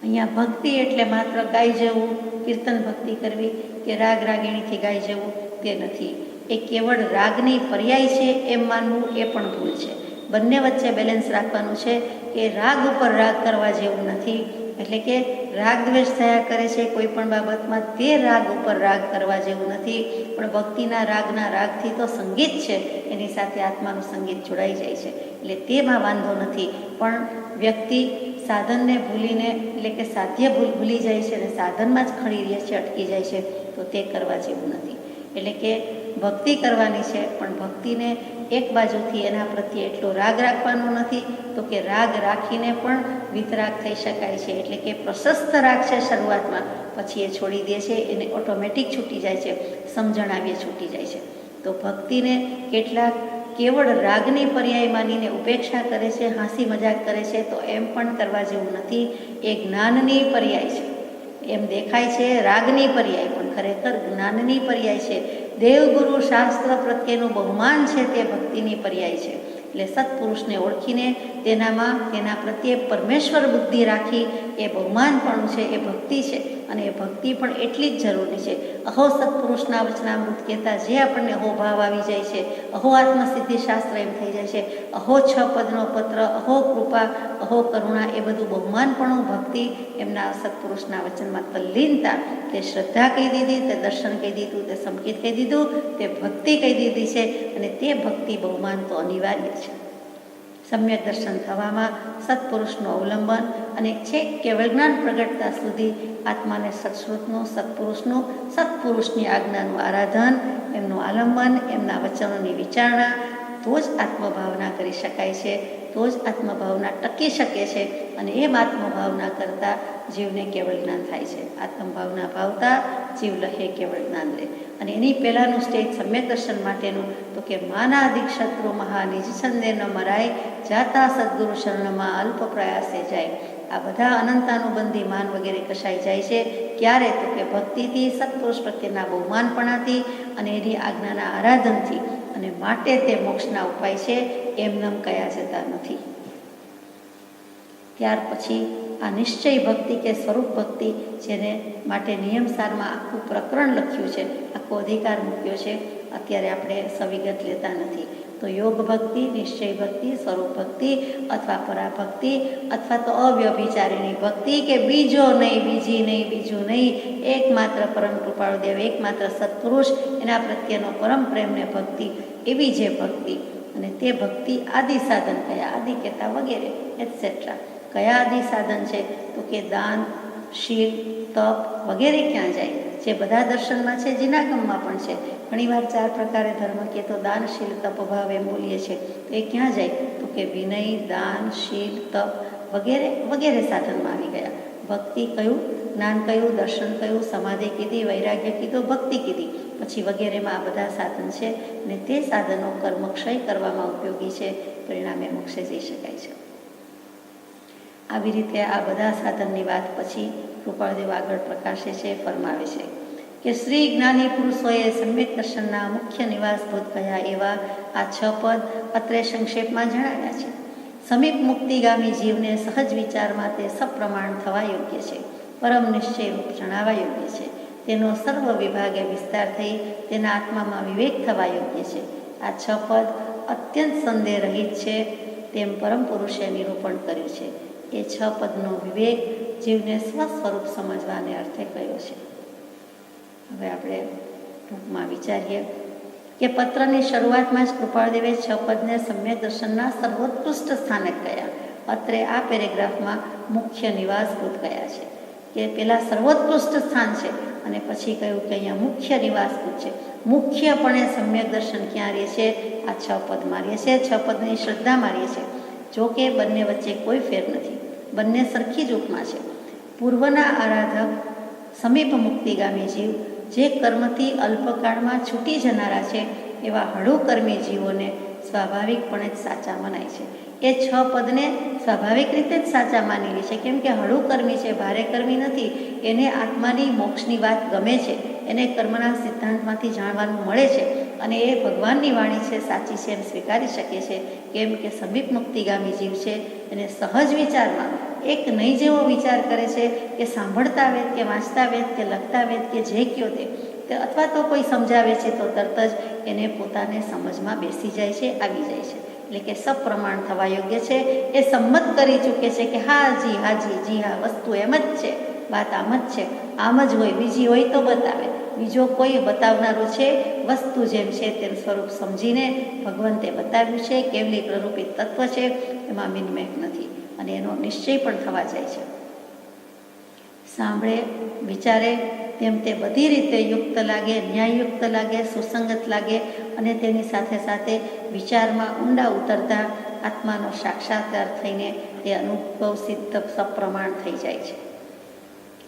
અહીંયા ભક્તિ એટલે માત્ર ગાઈ જવું, કીર્તન ભક્તિ કરવી કે રાગ રાગીણીથી ગાઈ જવું તે નથી. એ કેવળ રાગની પર્યાય છે એમ માનવું એ પણ ભૂલ છે. બંને વચ્ચે બેલેન્સ રાખવાનું છે કે રાગ ઉપર રાગ કરવા જેવું નથી, એટલે કે રાગ દ્વેષ થયા કરે છે કોઈ પણ બાબતમાં, તે રાગ ઉપર રાગ કરવા જેવું નથી. પણ ભક્તિના રાગના રાગથી તો સંગીત છે, એની સાથે આત્માનું સંગીત જોડાઈ જાય છે, એટલે તેમાં વાંધો નથી. પણ વ્યક્તિ સાધનને ભૂલીને, એટલે કે સાધ્ય ભૂલી જાય છે અને સાધનમાં જ ખડી રહે છે, અટકી જાય છે, તો તે કરવા જેવું નથી. એટલે કે ભક્તિ કરવાની છે, પણ ભક્તિને એક બાજુથી એના પ્રત્યે એટલો રાગ રાખવાનો નથી, તો કે રાગ રાખીને પણ વિતરાગ થઈ શકાય છે. એટલે કે પ્રશસ્ત રાગ છે શરૂઆતમાં, પછી એ છોડી દે છે, એને ઓટોમેટિક છૂટી જાય છે, સમજણ આવીએ છૂટી જાય છે. તો ભક્તિને કેટલાક કેવળ રાગની પર્યાય માનીને ઉપેક્ષા કરે છે, હાંસી મજાક કરે છે, તો એમ પણ કરવા જેવું નથી. એ જ્ઞાનની પર્યાય છે. એમ દેખાય છે રાગની પર્યાય, પણ ખરેખર જ્ઞાનની પર્યાય છે. દેવગુરુ શાસ્ત્ર પ્રત્યેનું બહુમાન છે તે ભક્તિની પર્યાય છે. એટલે સત્પુરુષને ઓળખીને તેનામાં તેના પ્રત્યે પરમેશ્વર બુદ્ધિ રાખી એ બહુમાનપણું છે, એ ભક્તિ છે. અને એ ભક્તિ પણ એટલી જ જરૂરી છે. અહો સત્પુરુષના વચનામૃત કહેતા જે આપણને અહો ભાવ આવી જાય છે, અહો આત્મસિદ્ધિ શાસ્ત્ર એમ થઈ જાય છે, અહો 6 પદનો પત્ર, અહો કૃપા, અહો કરુણા, એ બધું બહુમાનપણું ભક્તિ. એમના સત્પુરુષના વચનમાં તલ્લીનતા, તે શ્રદ્ધા કહી દીધી, તે દર્શન કહી દીધું, તે સંકેત કહી દીધું, તે ભક્તિ કહી દીધી છે. અને તે ભક્તિ બહુમાન તો અનિવાર્ય છે. સમ્યક દર્શન થવામાં સત્પુરુષનું અવલંબન, અને છેક કેવળ જ્ઞાન પ્રગટતા સુધી આત્માને સત્શ્રુતનું, સત્પુરુષનું, સત્પુરુષની આજ્ઞાનું આરાધન, એમનું આલંબન, એમના વચનોની વિચારણા, તો જ આત્મભાવના કરી શકાય છે, તો જ આત્મભાવના ટકી શકે છે. અને એમ આત્મભાવના કરતાં જીવને કેવળ જ્ઞાન થાય છે. આત્મભાવના ભાવતા જીવ લહે કેવળ જ્ઞાન રહે. અને એની પહેલાંનું સ્ટેજ સમ્યક દર્શન માટેનું તો કે માનાદિક શત્રુ મહા નિજ છંદે ન મરાય, જાતા સદગુરુ શરણમાં અલ્પ પ્રયાસે જાય. આ બધા અનંતાનુબંધી માન વગેરે કશાઈ જાય છે. ક્યારે? તો કે ભક્તિથી, સત્પુરુષ પ્રત્યેના બહુમાનપણાથી અને એની આજ્ઞાના આરાધનથી. અને અને માટે તે મોક્ષના ઉપાય છે, એમનેમ કયા જતા નથી. ત્યાર પછી આ નિશ્ચય ભક્તિ કે સ્વરૂપ ભક્તિ, જેને માટે નિયમસારમાં આખું પ્રકરણ લખ્યું છે, આખો અધિકાર મૂક્યો છે, અત્યારે આપણે સવિગત લેતા નથી. તો યોગ ભક્તિ, નિશ્ચય ભક્તિ, સ્વરૂપ ભક્તિ અથવા પરાભક્તિ અથવા તો અવ્યભિચારીણી ભક્તિ કે બીજો નહીં, બીજી નહીં, બીજું નહીં, એકમાત્ર પરમ કૃપાળુ દેવ, એકમાત્ર સત્પુરુષ, એના પ્રત્યેનો પરમ પ્રેમને ભક્તિ, એવી જે ભક્તિ, અને તે ભક્તિ આદિ સાધન કયા, આદિ કહેતા વગેરે એટસેટ્રા. કયા આદિ સાધન છે? તો કે દાન, શીલ, તપ વગેરે ક્યાં જાય? જે બધા દર્શનમાં છે, જીનાગમમાં પણ છે. ઘણીવાર 4 પ્રકારે ધર્મ કહે તો દાન, શીલ, તપ, ભાવ એમ બોલીએ છીએ. તો એ ક્યાં જાય? તો કે વિનય, દાન, શીલ, તપ વગેરે વગેરે સાધનમાં આવી ગયા. ભક્તિ કયું, જ્ઞાન કયું, દર્શન કયું, સમાધિ કીધી, વૈરાગ્ય કીધું, ભક્તિ કીધી, પછી વગેરેમાં આ બધા સાધન છે. અને તે સાધનો કર્મક્ષય કરવામાં ઉપયોગી છે, પરિણામે મોક્ષે જઈ શકાય છે. આવી રીતે આ બધા સાધનની વાત પછી કૃપાળદેવ આગળ પ્રકાશે છે, ફરમાવે છે કે શ્રી જ્ઞાની પુરુષોએ સમ્યક દર્શનના મુખ્ય નિવાસભૂત કયા એવા આ 6 પદ અત્રે સંક્ષેપમાં જણાવ્યા છે. સમીપ મુક્તિગામી જીવને સહજ વિચારમાં તે સપ્રમાણ થવા યોગ્ય છે, પરમ નિશ્ચય રૂપ જણાવવા યોગ્ય છે, તેનો સર્વ વિભાગે વિસ્તાર થઈ તેના આત્મામાં વિવેક થવા યોગ્ય છે. આ 6 પદ અત્યંત સંદેહ રહિત છે, તેમ પરમ પુરુષે નિરૂપણ કર્યું છે. એ 6 પદનો વિવેક જીવને સ્વસ્વરૂપ સમજવાને અર્થે કયો છે. હવે આપણે ટૂંકમાં વિચારીએ કે પત્રની શરૂઆતમાં જ કૃપાળદેવે 6 પદને સમ્યક દર્શનના સર્વોત્કૃષ્ટ સ્થાનક કયા. અત્રે આ પેરેગ્રાફમાં મુખ્ય નિવાસભૂત કયા છે, કે પેલા સર્વોત્કૃષ્ટ સ્થાન છે, અને પછી કહ્યું કે અહીંયા મુખ્ય નિવાસભૂત છે. મુખ્યપણે સમ્યક દર્શન ક્યાં રહે છે? આ 6 પદમાં રહે છે, 6 પદની શ્રદ્ધામાં રહે છે. જો કે બંને વચ્ચે કોઈ ફેર નથી, બંને સરખી જ ઉપમા છે. પૂર્વના આરાધક સમીપ મુક્તિગામી જીવ જે કર્મથી અલ્પકાળમાં છૂટી જનારા છે, એવા હળુકર્મી જીવોને સ્વાભાવિકપણે જ સાચા મનાય છે. એ 6 પદને સ્વાભાવિક રીતે જ સાચા માની લે છે, કેમ કે હળુકર્મી છે, ભારે કર્મી નથી. એને આત્માની મોક્ષની વાત ગમે છે, એને કર્મના સિદ્ધાંતમાંથી જાણવાનું મળે છે, અને એ ભગવાનની વાણી છે, સાચી છે એમ સ્વીકારી શકે છે. કેમ કે સમીપ મુક્તિગામી જીવ છે, એને સહજ વિચારમાં એક નહીં જેવો વિચાર કરે છે કે સાંભળતા વેદ કે વાંચતા વેદ કે લખતા વેદ કે જે કયો તે અથવા તો કોઈ સમજાવે છે તો તરત જ એને પોતાને સમજમાં બેસી જાય છે, આવી જાય છે. એટલે કે સપ્રમાણ થવા યોગ્ય છે. એ સંમત કરી ચૂકે છે કે હાજી હાજી, જી હા, વસ્તુ એમ જ છે, વાત આમ જ છે, આમ જ હોય, બીજી હોય તો બતાવે, બીજો કોઈ બતાવનારો છે. વસ્તુ જેમ છે તેમ સ્વરૂપ સમજીને ભગવંતે બતાવ્યું છે, કેવલી પ્રરૂપિત તત્વ છે, એમાં મિનમેક નથી, અને એનો નિશ્ચય પણ થવા જાય છે. સાંભળે, વિચારે તેમ તે બધી રીતે યુક્ત લાગે, ન્યાયયુક્ત લાગે, સુસંગત લાગે, અને તેની સાથે સાથે વિચારમાં ઊંડા ઉતરતા આત્માનો સાક્ષાત્કાર થઈને તે અનુભવ સિદ્ધ સપ્રમાણ થઈ જાય છે.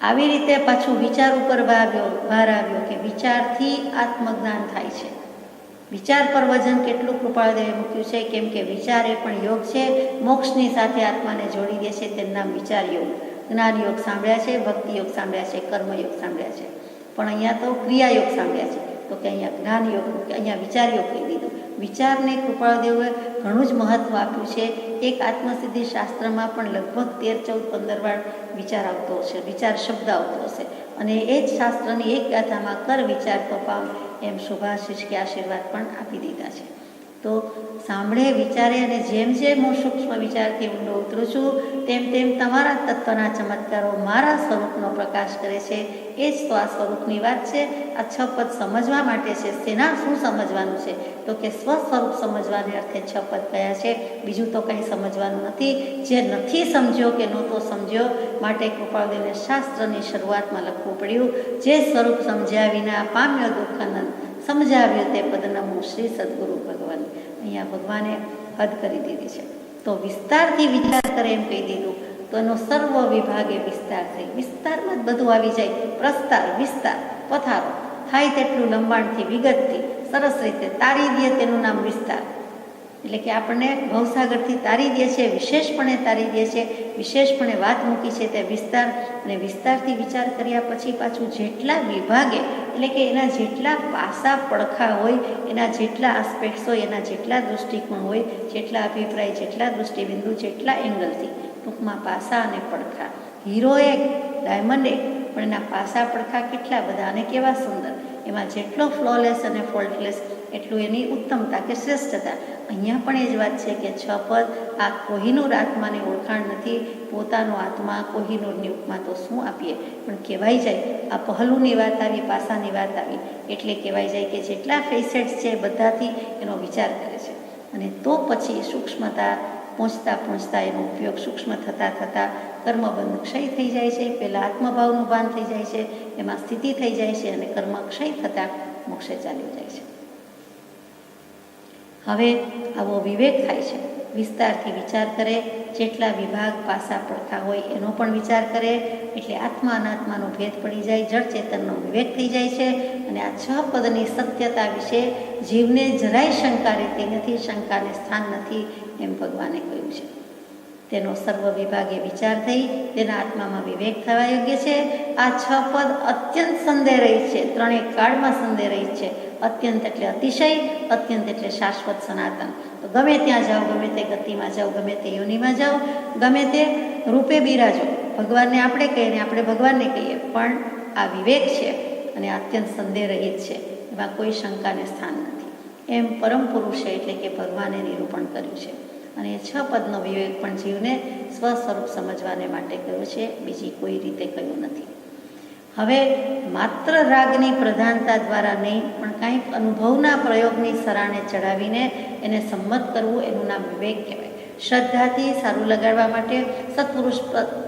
આવી રીતે પાછું વિચાર ઉપર ભાર આવ્યો કે વિચારથી આત્મજ્ઞાન થાય છે. વિચાર પર વજન કેટલું કૃપાળદેવે મૂક્યું છે, કેમ કે વિચાર એ પણ યોગ છે, મોક્ષની સાથે આત્માને જોડી દે છે. તેનું નામ વિચાર યોગ. જ્ઞાન યોગ સાંભળ્યા છે, ભક્તિ યોગ સાંભળ્યા છે, કર્મયોગ સાંભળ્યા છે, પણ અહીંયા તો ક્રિયાયોગ સાંભળ્યા છે. તો કે અહીંયા જ્ઞાન યોગ, કે અહીંયા વિચાર યોગ કહી દીધું. વિચારને કૃપાળદેવે ઘણું જ મહત્વ આપ્યું છે. એક આત્મસિદ્ધિ શાસ્ત્રમાં પણ લગભગ 13, 14, 15 વાર વિચાર આવતો હશે, વિચાર શબ્દ આવતો હશે, અને એ જ શાસ્ત્રની એક ગાથામાં કર વિચાર તો પામ એમ શુભાશીષ કે આશીર્વાદ પણ આપી દીધા છે. તો સાંભળે, વિચારે, અને જેમ જેમ હું સૂક્ષ્મ વિચારથી ઊંડો ઉતરું છું તેમ તેમ તમારા તત્વના ચમત્કારો મારા સ્વરૂપનો પ્રકાશ કરે છે. એ જ તો આ સ્વરૂપની વાત છે. આ 6 પદ સમજવા માટે છે. તેના શું સમજવાનું છે? તો કે સ્વસ્વરૂપ સમજવાને અર્થે 6 પદ કયા છે, બીજું તો કંઈ સમજવાનું નથી. જે નથી સમજ્યો કે નહોતો સમજ્યો, માટે કૃપાળદેવને શાસ્ત્રની શરૂઆતમાં લખવું પડ્યું. જે સ્વરૂપ સમજ્યા વિના પામ્યો દુઃખનંદ, સમજાવ્યું તે પદ નમો શ્રી સદગુરુ ભગવાન. અહીંયા ભગવાને હદ કરી દીધી છે. તો વિસ્તારથી વિચાર કરે એમ કહી દીધું, તો એનો સર્વ વિભાગે વિસ્તાર થઈ. વિસ્તારમાં જ બધું આવી જાય. પ્રસ્તાર, વિસ્તાર, પથારો થાય તેટલું લંબાણથી, વિગતથી સરસ રીતે તારી દે, તેનું નામ વિસ્તાર. એટલે કે આપણને ભવસાગરથી તારી દે છે, વિશેષપણે તારી દે છે, વિશેષપણે વાત મૂકી છે તે વિસ્તાર, અને વિસ્તારથી વિચાર કર્યા પછી પાછું જેટલા વિભાગે એટલે કે એના જેટલા પાસા પડખા હોય, એના જેટલા આસ્પેક્ટ્સ હોય, એના જેટલા દૃષ્ટિકોણ હોય, જેટલા અભિપ્રાય, જેટલા દૃષ્ટિબિંદુ, જેટલા એંગલથી, ટૂંકમાં પાસા અને પડખા. હીરો એક, ડાયમંડ એક, પણ એના પાસા પડખા કેટલા બધા અને કેવા સુંદર. એમાં જેટલો ફ્લોલેસ અને ફોલ્ટલેસ એટલું એની ઉત્તમતા કે શ્રેષ્ઠતા. અહીંયા પણ એ જ વાત છે કે 6 પદ આ કોહિનૂર આત્માની ઓળખાણ નથી. પોતાનો આત્મા કોહિનૂરની ઉપમા તો શું આપીએ, પણ કહેવાય જાય આ પહલુની વાત આવી, પાસાની વાત આવી એટલે કહેવાય જાય કે જેટલા ફેસેટ્સ છે બધાથી એનો વિચાર કરે છે. અને તો પછી સૂક્ષ્મતા પહોંચતા પહોંચતા એનો ઉપયોગ સૂક્ષ્મ થતાં થતાં કર્મબંધ ક્ષય થઈ જાય છે. પહેલાં આત્મભાવનું ભાન થઈ જાય છે, એમાં સ્થિતિ થઈ જાય છે, અને કર્મ ક્ષય થતાં મોક્ષે ચાલ્યું જાય છે. હવે આવો વિવેક થાય છે, વિસ્તારથી વિચાર કરે, જેટલા વિભાગ પાસા પડખા હોય એનો પણ વિચાર કરે, એટલે આત્મા અનાત્માનો ભેદ પડી જાય, જળ ચેતનનો વિવેક થઈ જાય છે. અને આ 6 પદની સત્યતા વિશે જીવને જરાય શંકા રહેતી નથી, શંકાને સ્થાન નથી, એમ ભગવાને કહ્યું છે. તેનો સર્વ વિભાગે વિચાર થઈ તેના આત્મામાં વિવેક થવા યોગ્ય છે. આ 6 પદ અત્યંત સંદેહરહિત છે, ત્રણેય કાળમાં સંદેહરહિત છે. અત્યંત એટલે અતિશય, અત્યંત એટલે શાશ્વત સનાતન. તો ગમે ત્યાં જાઓ, ગમે તે ગતિમાં જાઓ, ગમે તે યોનિમાં જાઓ, ગમે તે રૂપે બિરાજો, ભગવાનને આપણે કહીએ ને આપણે ભગવાનને કહીએ, પણ આ વિવેક છે અને અત્યંત સંદેહરહિત છે, એમાં કોઈ શંકાને સ્થાન નથી. એમ પરમ પુરુષે એટલે કે ભગવાને નિરૂપણ કર્યું છે. અને એ 6 પદનો વિવેક પણ જીવને સ્વસ્વરૂપ સમજવાને માટે કહ્યો છે, બીજી કોઈ રીતે કહ્યું નથી. હવે માત્ર રાગની પ્રધાનતા દ્વારા નહીં, પણ કાંઈક અનુભવના પ્રયોગની સરાણે ચડાવીને એને સંમત કરવું, એનું નામ વિવેક કહેવાય. શ્રદ્ધાથી સારું લગાડવા માટે સત્પુરુષ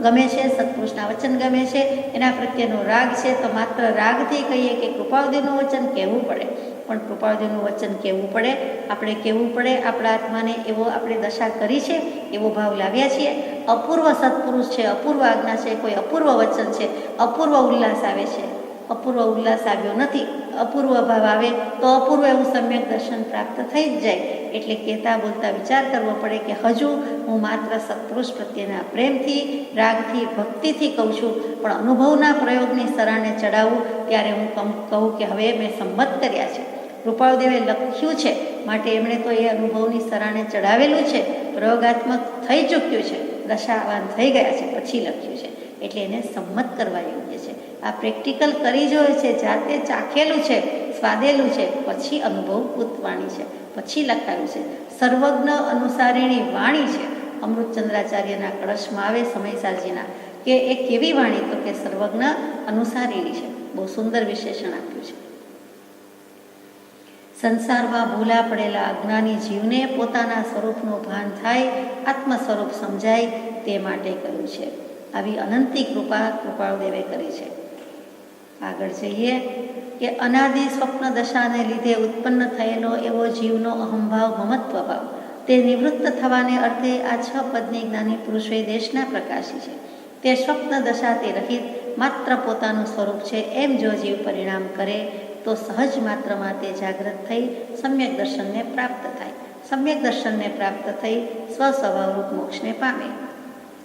ગમે છે, સત્પુરુષના વચન ગમે છે, એના પ્રત્યેનો રાગ છે, તો માત્ર રાગથી કહીએ કે કૃપાળુદેવનું વચન કહેવું પડે, પણ કૃપાળુદેવનું વચન કહેવું પડે, આપણે કહેવું પડે, આપણા આત્માને એવો આપણે દશા કરી છે, એવો ભાવ લાવ્યા છીએ. અપૂર્વ સત્પુરુષ છે, અપૂર્વ આજ્ઞા છે, કોઈ અપૂર્વ વચન છે, અપૂર્વ ઉલ્લાસ આવે છે, અપૂર્વ ઉલ્લાસ આવ્યો નથી, અપૂર્વ ભાવ આવે તો અપૂર્વ એવું સમ્યક દર્શન પ્રાપ્ત થઈ જ જાય. એટલે કહેતા બોલતા વિચાર કરવો પડે કે હજુ હું માત્ર સત્પુરુષ પ્રત્યેના પ્રેમથી, રાગથી, ભક્તિથી કહું છું, પણ અનુભવના પ્રયોગની સરાને ચડાવું ત્યારે હું કહું કે હવે મેં સંમત કર્યા છે. કૃપાળુદેવે લખ્યું છે માટે એમણે તો એ અનુભવની સરાને ચડાવેલું છે, પ્રયોગાત્મક થઈ ચૂક્યું છે, દશાવાન થઈ ગયા છે, પછી લખ્યું છે, એટલે એને સંમત કરવા યોગ્ય છે. આ પ્રેક્ટિકલ કરી જોયું છે, જાતે ચાખેલું છે, સ્વાદેલું છે, પછી અનુભવભૂત વાણી છે, પછી લખાયું છે. સર્વજ્ઞ અનુસારીણી વાણી છે. અમૃતચંદ્રાચાર્યના કળશમાં આવે સમયસારજીના કે એ કેવી વાણી, તો કે સર્વજ્ઞ અનુસારીણી છે. બહુ સુંદર વિશેષણ આપ્યું છે. સંસારમાં ભૂલા પડેલા અજ્ઞાની જીવને પોતાના સ્વરૂપનું ભાન થાય, આત્મ સ્વરૂપ સમજાય, તે માટે કહ્યું છે. આવી અનંતી કૃપા કૃપાળુદેવે કરી છે. આગળ જઈએ કે અનાદિ સ્વપ્ન દશાને લીધે ઉત્પન્ન થયેલો એવો જીવનો અહંભાવ, મમત્વ ભાવ, તે નિવૃત્ત થવાને અર્થે આ 6 પદની જ્ઞાની પુરુષોએ દેશના પ્રકાશી છે. તે સ્વપ્ન દશાથી રહિત માત્ર પોતાનું સ્વરૂપ છે એમ જો જીવ પરિણામ કરે તો સહજ માત્રમાં તે જાગૃત થઈ સમ્યક દર્શનને પ્રાપ્ત થાય. સમ્યક દર્શનને પ્રાપ્ત થઈ સ્વસ્વભાવરૂપ મોક્ષને પામે.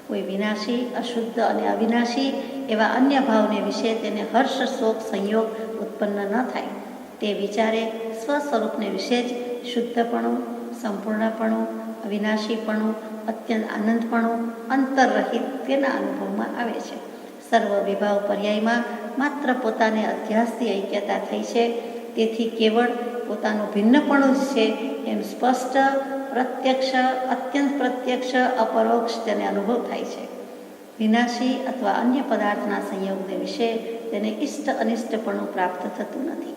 કોઈ વિનાશી, અશુદ્ધ અને અવિનાશી એવા અન્ય ભાવને વિશે તેને હર્ષ, શોક, સંયોગ ઉત્પન્ન ન થાય. તે વિચારે સ્વસ્વરૂપને વિશે જ શુદ્ધપણું, સંપૂર્ણપણું, અવિનાશીપણું, અત્યંત આનંદપણું, અંતરરહિત તેના અનુભવમાં આવે છે. સર્વ વિભાવ પર્યાયમાં માત્ર પોતાને અધ્યાસથી ઐક્યતા થઈ છે, તેથી કેવળ પોતાનું ભિન્નપણું જ છે એમ સ્પષ્ટ, પ્રત્યક્ષ, અત્યંત પ્રત્યક્ષ, અપરોક્ષ તેને અનુભવ થાય છે. વિનાશી અથવા અન્ય પદાર્થના સંયોગને વિશે તેને ઇષ્ટ અનિષ્ટપણું પ્રાપ્ત થતું નથી.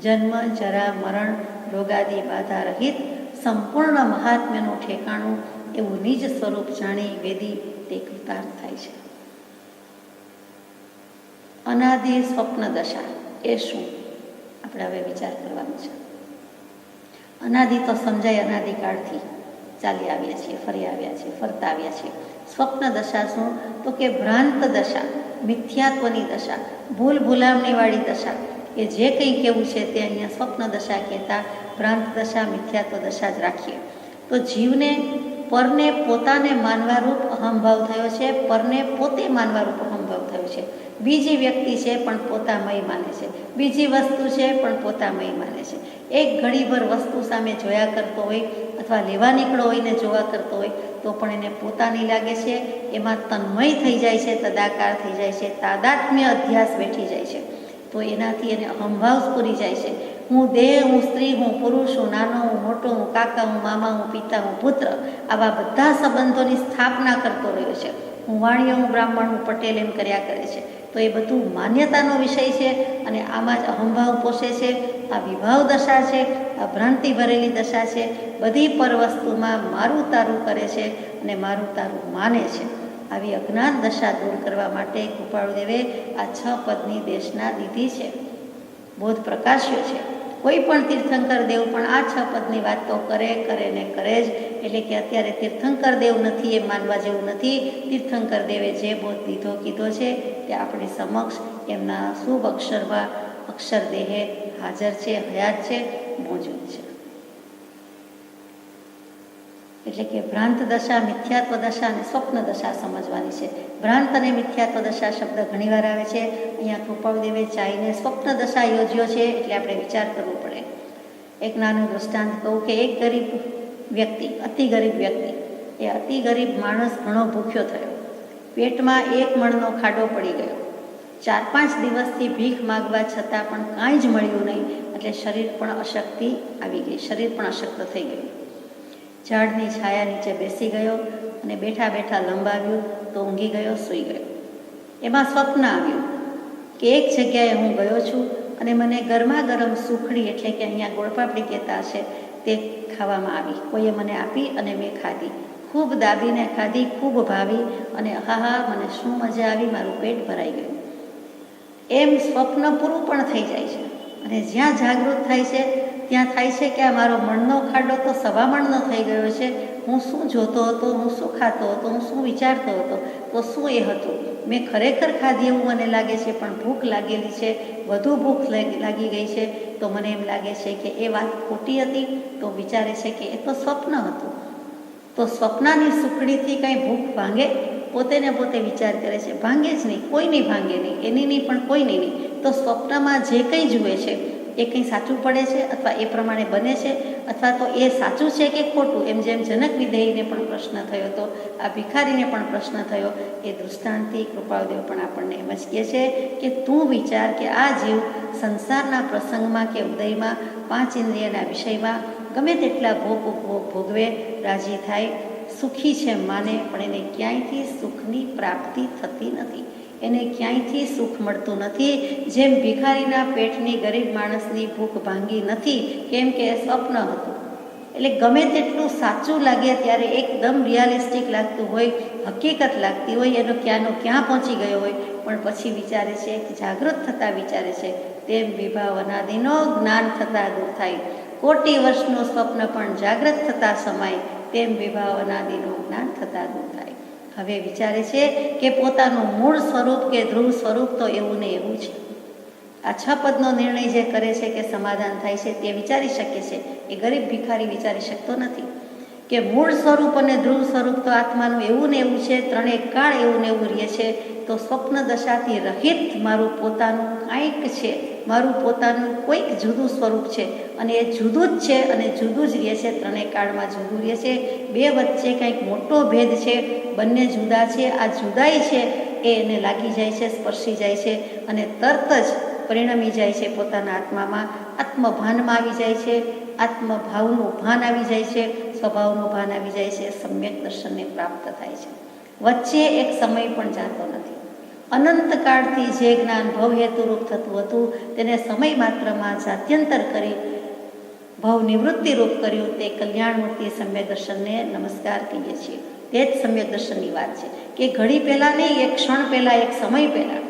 જન્મ, જરા, મરણ, રોગાદી બાધા રહિત સંપૂર્ણ મહાત્મ્યનું ઠેકાણું એવું નિજ સ્વરૂપ જાણી વેદી તે કૃતાર્થ થાય છે. અનાદિ સ્વપ્ન દશા એ શું, આપણે હવે વિચાર કરવાનો છે. અનાદિ તો સમજાય, અનાદિકાળથી ચાલી આવ્યા છીએ, ફરી આવ્યા છીએ, ફરતા આવ્યા છીએ. સ્વપ્ન દશા શું, તો કે ભ્રાંત દશા, મિથ્યાત્વની દશા, ભૂલ ભૂલામણીવાળી દશા, કે જે કંઈ કહેવું છે તે અહીંયા સ્વપ્ન દશા કહેતા ભ્રાંત દશા, મિથ્યાત્વ દશા જ રાખીએ. તો જીવને પરને પોતાને માનવારૂપ અહંભાવ થયો છે, પરને પોતે માનવારૂપ અહંભાવ થયો છે. બીજી વ્યક્તિ છે પણ પોતામય માને છે, બીજી વસ્તુ છે પણ પોતામય માને છે. એક ઘડીભર વસ્તુ સામે જોયા કરતો હોય અથવા લેવા નીકળો હોય ને જોવા કરતો હોય તો પણ એને પોતાની લાગે છે, એમાં તન્મય થઈ જાય છે, તદાકાર થઈ જાય છે, તાદાત્મ્ય અધ્યાસ બેઠી જાય છે. તો એનાથી એને અહંભાવ પૂરી જાય છે. હું દેહ, હું સ્ત્રી, હું પુરુષ, હું નાનો, હું મોટો, હું કાકા, હું મામા, હું પિતા, હું પુત્ર, આવા બધા સંબંધોની સ્થાપના કરતો રહ્યો છે. હું વાણિયો, હું બ્રાહ્મણ, હું પટેલ એમ કર્યા કરે છે. તો એ બધું માન્યતાનો વિષય છે અને આમાં જ અહંભાવ પોષે છે. આ વિભાવ દશા છે, આ ભ્રાંતિ ભરેલી દશા છે. બધી પર વસ્તુમાં મારું તારું કરે છે અને મારું તારું માને છે. આવી અજ્ઞાન દશા દૂર કરવા માટે કૃપાળુદેવે આ 6 પદની દેશના દીધી છે, બોધ પ્રકાશ્યો છે. કોઈ પણ તીર્થંકર દેવ પણ આ 6 પદની વાત તો કરે ને કરે જ. એટલે કે અત્યારે તીર્થંકર દેવ નથી એ માનવા જેવું નથી. તીર્થંકર દેવે જે બોધ કીધો છે તે આપણી સમક્ષ એમના શુભ અક્ષરમાં અક્ષર દેહે હાજર છે, હયાત છે, મોજૂદ છે. એટલે કે ભ્રાંત દશા, મિથ્યાત્વ દશા અને સ્વપ્ન દશા સમજવાની છે. ભ્રાંત અને મિથ્યાત્વ દશા શબ્દ ઘણીવાર આવે છે. અહીંયા કૃપાળુદેવે ચાઈને સ્વપ્ન દશા યોજ્યો છે એટલે આપણે વિચાર કરવો પડે. એક નાનું દૃષ્ટાંત કહું કે એક ગરીબ વ્યક્તિ, અતિ ગરીબ વ્યક્તિ, એ અતિ ગરીબ માણસ ઘણો ભૂખ્યો થયો. પેટમાં 1 મણનો ખાડો પડી ગયો. 4-5 દિવસથી ભીખ માગવા છતાં પણ કાંઈ જ મળ્યું નહીં. એટલે શરીર પણ અશક્તિ આવી ગઈ, શરીર પણ અશક્ત થઈ ગયું. ઝાડની છાયા નીચે બેસી ગયો અને બેઠા બેઠા લંબાવ્યું તો ઊંઘી ગયો, સૂઈ ગયો. એમાં સ્વપ્ન આવ્યું કે એક જગ્યાએ હું ગયો છું અને મને ગરમા ગરમ સુખડી, એટલે કે અહીંયા ગોળપાપડી કહેતા હશે, તે ખાવામાં આવી. કોઈએ મને આપી અને મેં ખાધી. ખૂબ દાબીને ખાધી, ખૂબ ભાવી અને આહા મને શું મજા આવી, મારું પેટ ભરાઈ ગયું. એમ સ્વપ્ન પૂરું પણ થઈ જાય છે અને જ્યાં જાગૃત થાય છે ત્યાં થાય છે કે આ મારો મણનો ખાડો તો 1.25 મણનો થઈ ગયો છે. હું શું જોતો હતો, હું શું ખાતો હતો, હું શું વિચારતો હતો, તો શું એ હતું? મેં ખરેખર ખાધી એવું મને લાગે છે, પણ ભૂખ લાગેલી છે, વધુ ભૂખ લાગી ગઈ છે. તો મને એમ લાગે છે કે એ વાત ખોટી હતી. તો વિચારે છે કે એ તો સ્વપ્ન હતું. તો સ્વપ્નની સુખડીથી કાંઈ ભૂખ ભાંગે? પોતે ને પોતે વિચાર કરે છે, ભાંગે જ નહીં, કોઈની ભાંગે નહીં, એની નહીં પણ કોઈની નહીં. તો સ્વપ્નમાં જે કંઈ જુએ છે એ કંઈ સાચું પડે છે અથવા એ પ્રમાણે બને છે અથવા તો એ સાચું છે કે ખોટું? એમ જેમ જનક વિધેયને પણ પ્રશ્ન થયો હતો, આ ભિખારીને પણ પ્રશ્ન થયો. એ દૃષ્ટાંતથી કૃપાળુદેવ પણ આપણને એમ જ કહે છે કે તું વિચાર કે આ જીવ સંસારના પ્રસંગમાં કે ઉદયમાં 5 ઇન્દ્રિયના વિષયમાં ગમે તેટલા ભોગવે, રાજી થાય, સુખી છે માને, પણ એને ક્યાંયથી સુખની પ્રાપ્તિ થતી નથી. એને ક્યાંયથી સુખ મળતું નથી. જેમ ભિખારીના પેટની ગરીબ માણસની ભૂખ ભાંગી નથી, કેમ કે એ સ્વપ્ન હતું. એટલે ગમે તેટલું સાચું લાગે ત્યારે એકદમ રિયાલિસ્ટિક લાગતું હોય, હકીકત લાગતી હોય, એનો ક્યાં પહોંચી ગયો હોય, પણ પછી વિચારે છે, જાગૃત થતાં વિચારે છે, તેમ વિભાવ અનાદિનો જ્ઞાન થતાં દૂર થાય. કોટી વર્ષનું સ્વપ્ન પણ જાગૃત થતાં સમાય, તેમ વિભાવ અનાદિનું જ્ઞાન થતાં દૂર થાય. હવે વિચારે છે કે પોતાનું મૂળ સ્વરૂપ કે ધ્રુવ સ્વરૂપ તો એવું ને એવું છે. આ 6 પદનો નિર્ણય જે કરે છે કે સમાધાન થાય છે તે વિચારી શકે છે. એ ગરીબ ભિખારી વિચારી શકતો નથી કે મૂળ સ્વરૂપ અને ધ્રુવ સ્વરૂપ તો આત્માનું એવું ને એવું છે, 3 કાળ એવું ને એવું રહે છે. તો સ્વપ્ન દશાથી રહિત મારું પોતાનું કાંઈક છે, મારું પોતાનું કોઈક જુદું સ્વરૂપ છે અને એ જુદું જ છે અને જુદું જ રહે છે, 3 કાળમાં જુદું રહે છે. બે વચ્ચે કંઈક મોટો ભેદ છે, બંને જુદા છે. આ જુદાઈ છે એ એને લાગી જાય છે, સ્પર્શી જાય છે અને તરત જ પરિણમી જાય છે પોતાના આત્મામાં, આત્મભાનમાં આવી જાય છે, આત્મભાવનું ભાન આવી જાય છે, સ્વભાવનું ભાન આવી જાય છે, સમ્યક દર્શનને પ્રાપ્ત થાય છે. વચ્ચે એક સમય પણ જાતો નથી. અનંતકાળથી જે જ્ઞાન ભવહેતુરૂપ થતું હતું તેને સમય માત્રમાં જાત્યંતર કરી ભવ નિવૃત્તિરૂપ કર્યું. તે કલ્યાણમૂર્તિ સમ્યક દર્શનને નમસ્કાર કહીએ છીએ. તે જ સમ્યક દર્શનની વાત છે કે ઘડી પહેલાં નહીં, એક ક્ષણ પહેલાં, એક સમય પહેલાં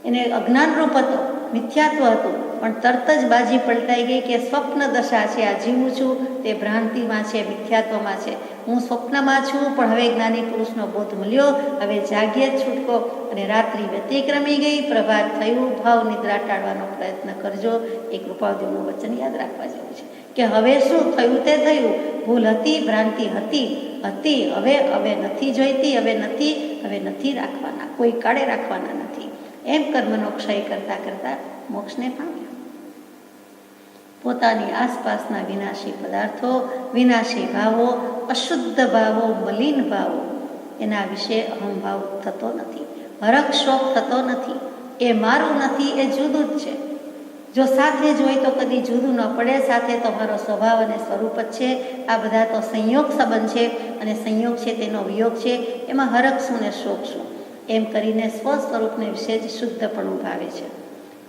એને અજ્ઞાનરૂપ હતો, મિથ્યાત્વ હતું, પણ તરત જ બાજી પલટાઈ ગઈ કે સ્વપ્ન દશા છે, આ જીવું છું તે ભ્રાંતિમાં છે, મિથ્યાત્વમાં છે. હું સ્વપ્નમાં છું પણ હવે જ્ઞાની પુરુષનો બોધ મળ્યો, હવે જાગ્યે જ છૂટકો અને રાત્રિ વ્યતિક્રમી ગઈ, પ્રભાત થયું. ભાવ નિદ્રા ટાળવાનો પ્રયત્ન કરજો. એ કૃપાળુદેવનું વચન યાદ રાખવા જેવું છે કે હવે શું થયું તે થયું, ભૂલ હતી, ભ્રાંતિ હતી, હવે નથી જોઈતી, હવે નથી રાખવાના, કોઈ કાળે રાખવાના નથી. એમ કર્મનો ક્ષય કરતા કરતા મોક્ષને પામ્યા. પોતાની આસપાસના વિનાશી પદાર્થો, વિનાશી ભાવો, અશુદ્ધ ભાવો, મલિન ભાવો, એના વિશે અહંભાવ થતો નથી, હરખ શોખ થતો નથી. એ મારું નથી, એ જુદું જ છે. જો સાથે જ હોય તો કદી જુદું ન પડે. સાથે તો મારો સ્વભાવ અને સ્વરૂપ જ છે. આ બધા તો સંયોગ સંબંધ છે, અને સંયોગ છે તેનો વિયોગ છે. એમાં હરખ શું ને શોખ શું? એમ કરીને સ્વ સ્વરૂપને વિશે જ શુદ્ધપણું ભાવે છે.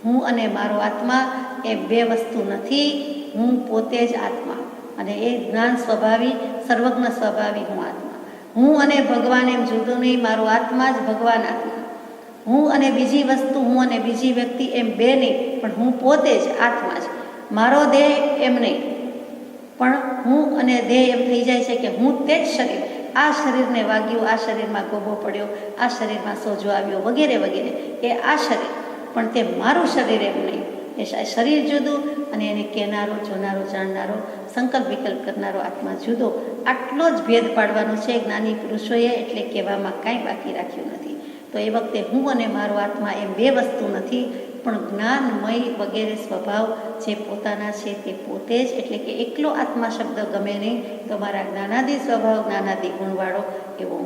હું અને મારો આત્મા એ બે વસ્તુ નથી. હું પોતે જ આત્મા, અને એ જ્ઞાન સ્વભાવી, સર્વજ્ઞ સ્વભાવી હું આત્મા. હું અને ભગવાન એમ જુદું નહીં, મારો આત્મા જ ભગવાન આત્મા. હું અને બીજી વસ્તુ, હું અને બીજી વ્યક્તિ એમ બે નહીં, પણ હું પોતે જ આત્મા જ. મારો દેહ એમ નહીં, પણ હું અને દેહ એમ થઈ જાય છે કે હું તે જ શરીર. આ શરીરને વાગ્યું, આ શરીરમાં ગોબો પડ્યો, આ શરીરમાં સોજો આવ્યો, વગેરે વગેરે, એ આ શરીર, પણ તે મારું શરીર એમ નહીં. એ શરીર જુદું, અને એને કહેનારો, જોનારો, જાણનારો, સંકલ્પ વિકલ્પ કરનારો આત્મા જુદો. આટલો જ ભેદ પાડવાનો છે જ્ઞાની પુરુષોએ, એટલે કહેવામાં કાંઈ બાકી રાખ્યું નથી. તો એ વખતે હું અને મારો આત્મા એમ બે વસ્તુ નથી, પણ જ્ઞાનમય વગેરે સ્વભાવ જે પોતાના છે તે પોતે જ. એટલે કે એકલો આત્મા શબ્દ ગમે નહીં, તો મારા જ્ઞાનાદિ સ્વભાવ, જ્ઞાનાદિ ગુણવાળો એવો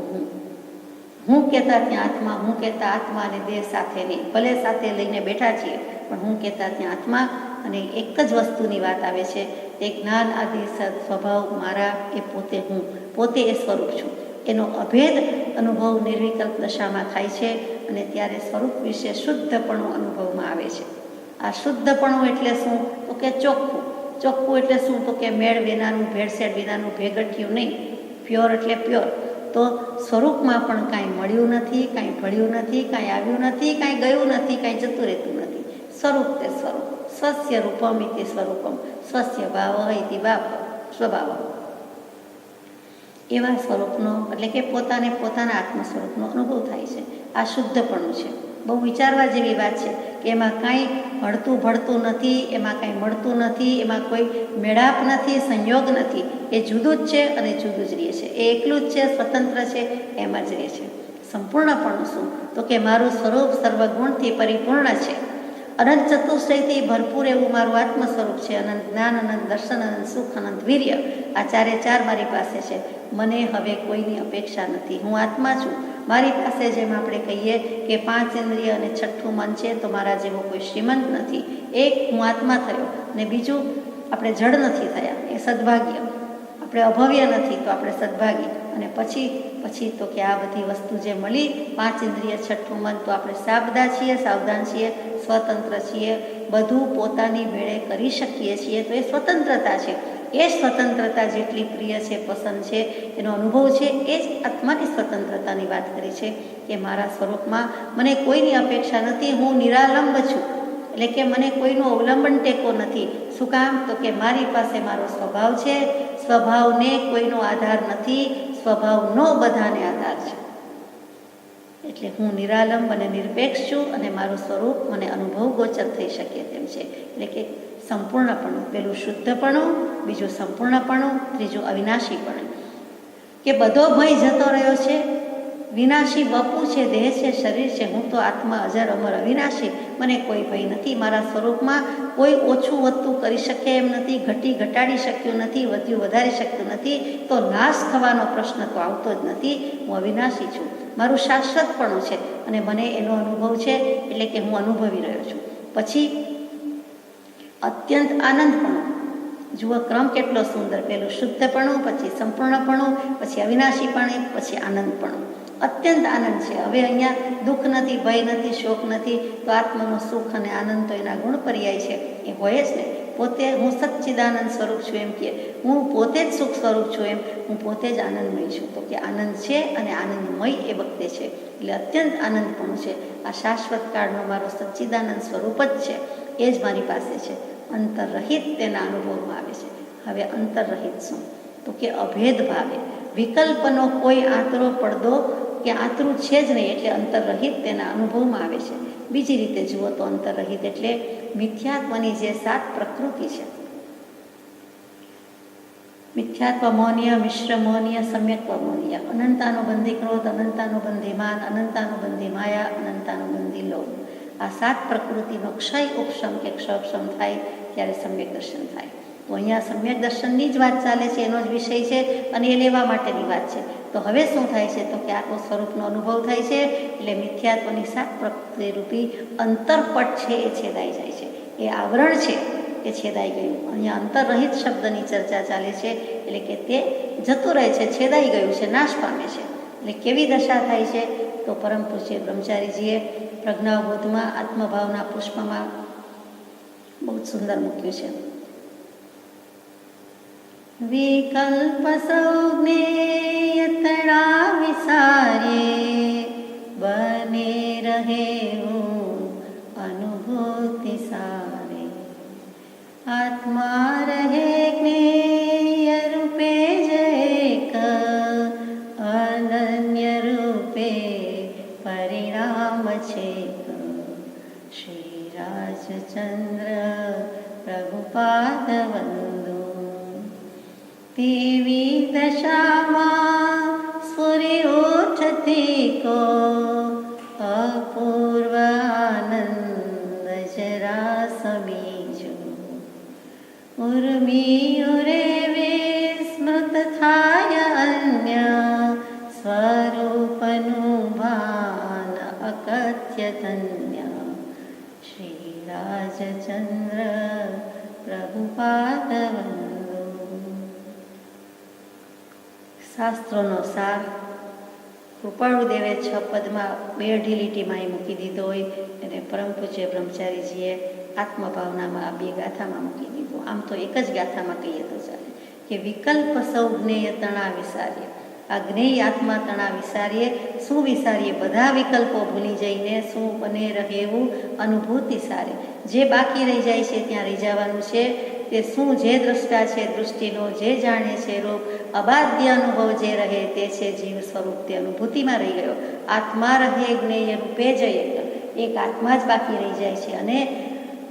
હું કહેતા ત્યાં આત્મા, હું કહેતા આત્મા અને દેહ સાથે નહીં. ભલે સાથે લઈને બેઠા છીએ, પણ હું કહેતા ત્યાં આત્મા, અને એક જ વસ્તુની વાત આવે છે. તે જ્ઞાન આદિ સ્વભાવ મારા, એ પોતે હું, પોતે એ સ્વરૂપ છું. એનો અભેદ અનુભવ નિર્વિકલ્પ દશામાં થાય છે, અને ત્યારે સ્વરૂપ વિશે શુદ્ધપણું અનુભવમાં આવે છે. આ શુદ્ધપણું એટલે શું? તો કે ચોખ્ખું. ચોખ્ખું એટલે શું? તો કે મેળ વિનાનું, ભેળસેળ વિનાનું, ભેગઠિયું નહીં. પ્યોર એટલે પ્યોર. તો સ્વરૂપમાં પણ કાંઈ મળ્યું નથી, કાંઈ ભળ્યું નથી, કાંઈ આવ્યું નથી, કાંઈ ગયું નથી, કાંઈ જતું રહેતું નથી. સ્વરૂપ તે સ્વરૂપ. સ્વસ્ય રૂપમ ઇતિ સ્વરૂપમ, સ્વસ્ય ભાવ ઇતિ ભાવ સ્વભાવ. એવા સ્વરૂપનો, એટલે કે પોતાને પોતાના આત્મ સ્વરૂપનો અનુભવ થાય છે. આ શુદ્ધપણું છે. બહુ વિચારવા જેવી વાત છે કે એમાં કાંઈ હળતું ભળતું નથી, એમાં કાંઈ મળતું નથી, એમાં કોઈ મેળાપ નથી, સંયોગ નથી. એ જુદું જ છે અને જુદું જ રહે છે. એ એકલું જ છે, સ્વતંત્ર છે, એમ જ રહે છે. સંપૂર્ણપણું શું? તો કે મારું સ્વરૂપ સર્વગુણથી પરિપૂર્ણ છે. અનંત ચતુષ્ટયથી ભરપૂર એવું મારું આત્મ સ્વરૂપ છે. અનંત જ્ઞાન, અનંત દર્શન, અનંત સુખ, અનંત વીર્ય, આ ચારે ચાર મારી પાસે છે. મને હવે કોઈની અપેક્ષા નથી. હું આત્મા છું. મારી પાસે જેમ આપણે કહીએ કે 5 ઇન્દ્રિય અને 6ઠું મન છે, તો મારા જેવો કોઈ શ્રીમંત નથી. એક હું આત્મા થયો, અને બીજું આપણે જડ નથી થયા, એ સદભાગ્ય. આપણે અભવ્ય નથી, તો આપણે સદભાગ્ય. અને પછી તો કે આ બધી વસ્તુ જે મળી, 5 ઇન્દ્રિય, 6ઠું મન, તો આપણે સાવધાન છીએ, સ્વતંત્ર છીએ, બધું પોતાની વેળે કરી શકીએ છીએ. તો એ સ્વતંત્રતા છે. એ સ્વતંત્રતા જેટલી પ્રિય છે, પસંદ છે, એનો અનુભવ છે, એ જ આત્માની સ્વતંત્રતાની વાત કરી છે કે મારા સ્વરૂપમાં મને કોઈની અપેક્ષા નથી. હું નિરાલંબ છું, એટલે કે મને કોઈનો અવલંબન ટેકો નથી. શું કામ? તો કે મારી પાસે મારો સ્વભાવ છે. સ્વભાવને કોઈનો આધાર નથી, સ્વભાવનો બધાને આધાર છે. એટલે હું નિરાલંબ અને નિરપેક્ષ છું, અને મારું સ્વરૂપ મને અનુભવ ગોચર થઈ શકે તેમ છે. એટલે કે સંપૂર્ણપણું, પેલું શુદ્ધપણું, બીજું સંપૂર્ણપણું, ત્રીજું અવિનાશીપણું. કે બધો ભય જતો રહ્યો છે. વિનાશી બપુ છે, દેહ છે, શરીર છે. હું તો આત્મા અજર અમર અવિનાશી. મને કોઈ ભય નથી. મારા સ્વરૂપમાં કોઈ ઓછું વધતું કરી શકે એમ નથી, ઘટાડી શક્યું નથી, વધ્યું વધારી શકતું નથી. તો નાશ થવાનો પ્રશ્ન તો આવતો જ નથી. હું અવિનાશી છું. મારું શાશ્વતપણું છે, અને મને એનો અનુભવ છે, એટલે કે હું અનુભવી રહ્યો છું. પછી અત્યંત આનંદપણું. જુઓ ક્રમ કેટલો સુંદર. પેલું શુદ્ધપણું, પછી સંપૂર્ણપણું, પછી અવિનાશીપણું, પછી આનંદપણું. અત્યંત આનંદ છે. હવે અહીંયા દુઃખ નથી, ભય નથી, શોક નથી. તો આત્માનો સુખ અને આનંદ તો એના ગુણ પર્યાય છે, એ હોય જ ને. પોતે હું સચ્ચિદાનંદ સ્વરૂપ છું એમ કે, હું પોતે જ સુખ સ્વરૂપ છું એમ, હું પોતે જ આનંદમય છું. તો કે આનંદ છે, અને આનંદમય એ વખતે છે. એટલે અત્યંત આનંદપણું છે. આ શાશ્વત કાળનો મારો સચ્ચિદાનંદ સ્વરૂપ જ છે, એ જ મારી પાસે છે. અંતરરહિત તેના અનુભવમાં આવે છે. હવે અંતરરહિત શું? તો કે અભેદ ભાવે, વિકલ્પનો કોઈ આંતરો પડદો કે આંતરું છે જ નહીં, એટલે અંતરરહિત તેના અનુભવમાં આવે છે. બીજી રીતે જુઓ તો અંતરરહિત એટલે મિથ્યાત્વની જે 7 પ્રકૃતિ છે, મિથ્યાત્વ મૌન્ય, મિશ્ર મૌન્ય, સમ્યક્વ મૌન્ય. અનંતાનુબંધી ક્રોધ, અનંતાનુબંધી માન, અનંતાનુબંધી માયા, અનંતાનુબંધી લોભ. આ 7 પ્રકૃતિનો ક્ષય ઉપશમ કે ક્ષયક્ષમ થાય ત્યારે સમ્યક દર્શન થાય. તો અહીંયા સમ્યક દર્શનની જ વાત ચાલે છે, એનો જ વિષય છે અને એ લેવા માટેની વાત છે. તો હવે શું થાય છે તો કે આત્મ સ્વરૂપનો અનુભવ થાય છે, એટલે મિથ્યાત્વની 7 પ્રકૃતિ રૂપી અંતરપટ છે એ છેદાઈ જાય છે. એ આવરણ છે એ છેદાઈ ગયું. અહીંયા અંતરરહિત શબ્દની ચર્ચા ચાલે છે, એટલે કે તે જતું રહે છે, છેદાઈ ગયું છે, નાશ પામે છે. એટલે કેવી દશા થાય છે તો પરમ પૂજ્ય બ્રહ્મચારીજીએ પ્રજ્ઞાબોધમાં આત્મભાવના પુષ્પમાં બહુ જ સુંદર મૂક્યું છે. વિકલ્પ સૌજ્ઞેય તણા વિસાર્યે બને રહે અનુભૂતિ સારે. આત્મા રહે જ્ઞેય રૂપે જૈક અનન્ય રૂપે પરિણામ છેક. શ્રી રાજચંદ્ર પ્રભુપાદ વંદો. તેવી દશામાં સ્ફુરી ઉઠતી કો અપૂર્વ આનંદ જરા સમીજો. ઉર્મી ઉરે વિસ્મૃત થાય અન્ય સ્વરૂપનું ભાન અકથ્ય ધન્ય. શ્રી રાજચંદ્ર પ્રભુપાદ વંદો. શાસ્ત્રોનો સાર કૃપાળુદેવે 6 પદમાં 2 લીટીમાં એ મૂકી દીધો હોય, અને પરમ પૂજ્ય બ્રહ્મચારીજીએ આત્મભાવનામાં આ 2 ગાથામાં મૂકી દીધો. આમ તો એક જ ગાથામાં કહીએ તો ચાલે કે વિકલ્પ સૌ જ્ઞેય તણા વિસારીએ. આ જ્ઞેય આત્મા તણા વિસારીએ. શું વિસારીએ? બધા વિકલ્પો ભૂલી જઈને શું બને રહે એવું અનુભૂતિ સારે. જે બાકી રહી જાય છે ત્યાં રહી જવાનું છે. તે શું જે દ્રષ્ટા છે દૃષ્ટિનો, જે જાણે છે રૂપ, અબાધ્ય અનુભવ જે રહે તે છે જીવ સ્વરૂપ. તે અનુભૂતિમાં રહી ગયો. આત્મા રહે જ્ઞેય રૂપે જય. એક આત્મા જ બાકી રહી જાય છે, અને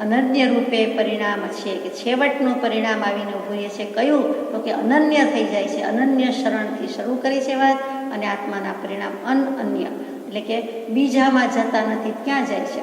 અનન્ય રૂપે પરિણામ છે કે છેવટનું પરિણામ આવીને ઊભું રહે છે. કયું તો કે અનન્ય થઈ જાય છે. અનન્ય શરણથી શરૂ કરી છે વાત, અને આત્માના પરિણામ અનન્ય, એટલે કે બીજામાં જતા નથી. ક્યાં જાય છે?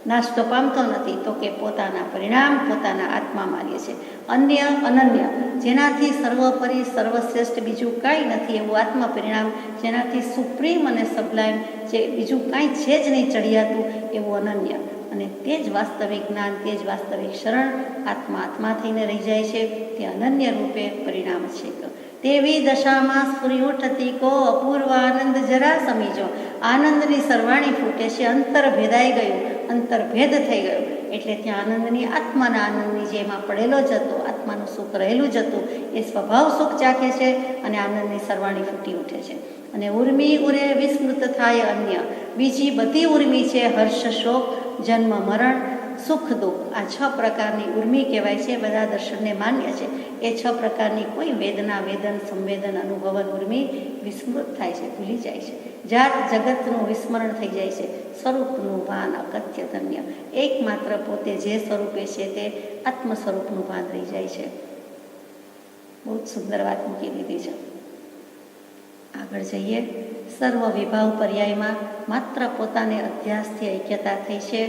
નાશ તો પામતો નથી, તો કે પોતાના પરિણામ પોતાના આત્મામાં રહે છે. અન્ય અનન્ય, જેનાથી સર્વોપરી સર્વશ્રેષ્ઠ બીજું કાંઈ નથી એવું આત્મા પરિણામ, જેનાથી સુપ્રીમ અને સબ્લાઇમ, જે બીજું કાંઈ છે જ નહીં ચડિયાતું એવું અનન્ય. અને તે જ વાસ્તવિક જ્ઞાન, તે જ વાસ્તવિક શરણ આત્મા થઈને રહી જાય છે. તે અનન્ય રૂપે પરિણામ છે. તેવી દશામાં સ્ફુરી ઉઠતી કો અપૂર્વ આનંદ જરા સમીજો. આનંદની સરવાણી ફૂટે છે. અંતર ભેદાઈ ગયું, અંતરભેદ થઈ ગયો. એટલે ત્યાં આનંદની, આત્માના આનંદની જે એમાં પડેલો જ હતો, આત્માનું સુખ રહેલું જ હતું, એ સ્વભાવ સુખ ચાખે છે, અને આનંદની સરવાણી ફૂટી ઉઠે છે. અને ઉર્મી ઉરે વિસ્મૃત થાય અન્ય. બીજી બધી ઉર્મી છે હર્ષ શોક, જન્મ મરણ, સુખ દુઃખ. આ 6 પ્રકારની ઉર્મી કહેવાય છે. બધા દર્શનને માન્ય છે. એ 6 પ્રકારની કોઈ વેદના, વેદન, સંવેદન, અનુભવન ઉર્મી વિસ્મૃત થાય છે, ભૂલી જાય છે. જાત જગતનું વિસ્મરણ થઈ જાય છે. સ્વરૂપનું ભાન અકથ્ય ધન્ય. એકમાત્ર પોતે જે સ્વરૂપે છે તે આત્મ સ્વરૂપનું ભાન રહી જાય છે. બહુ જ સુંદર વાત મૂકી દીધી છે. આગળ જઈએ. સર્વ વિભાવ પર્યાયમાં માત્ર પોતાને અધ્યાસથી ઐક્યતા થઈ છે.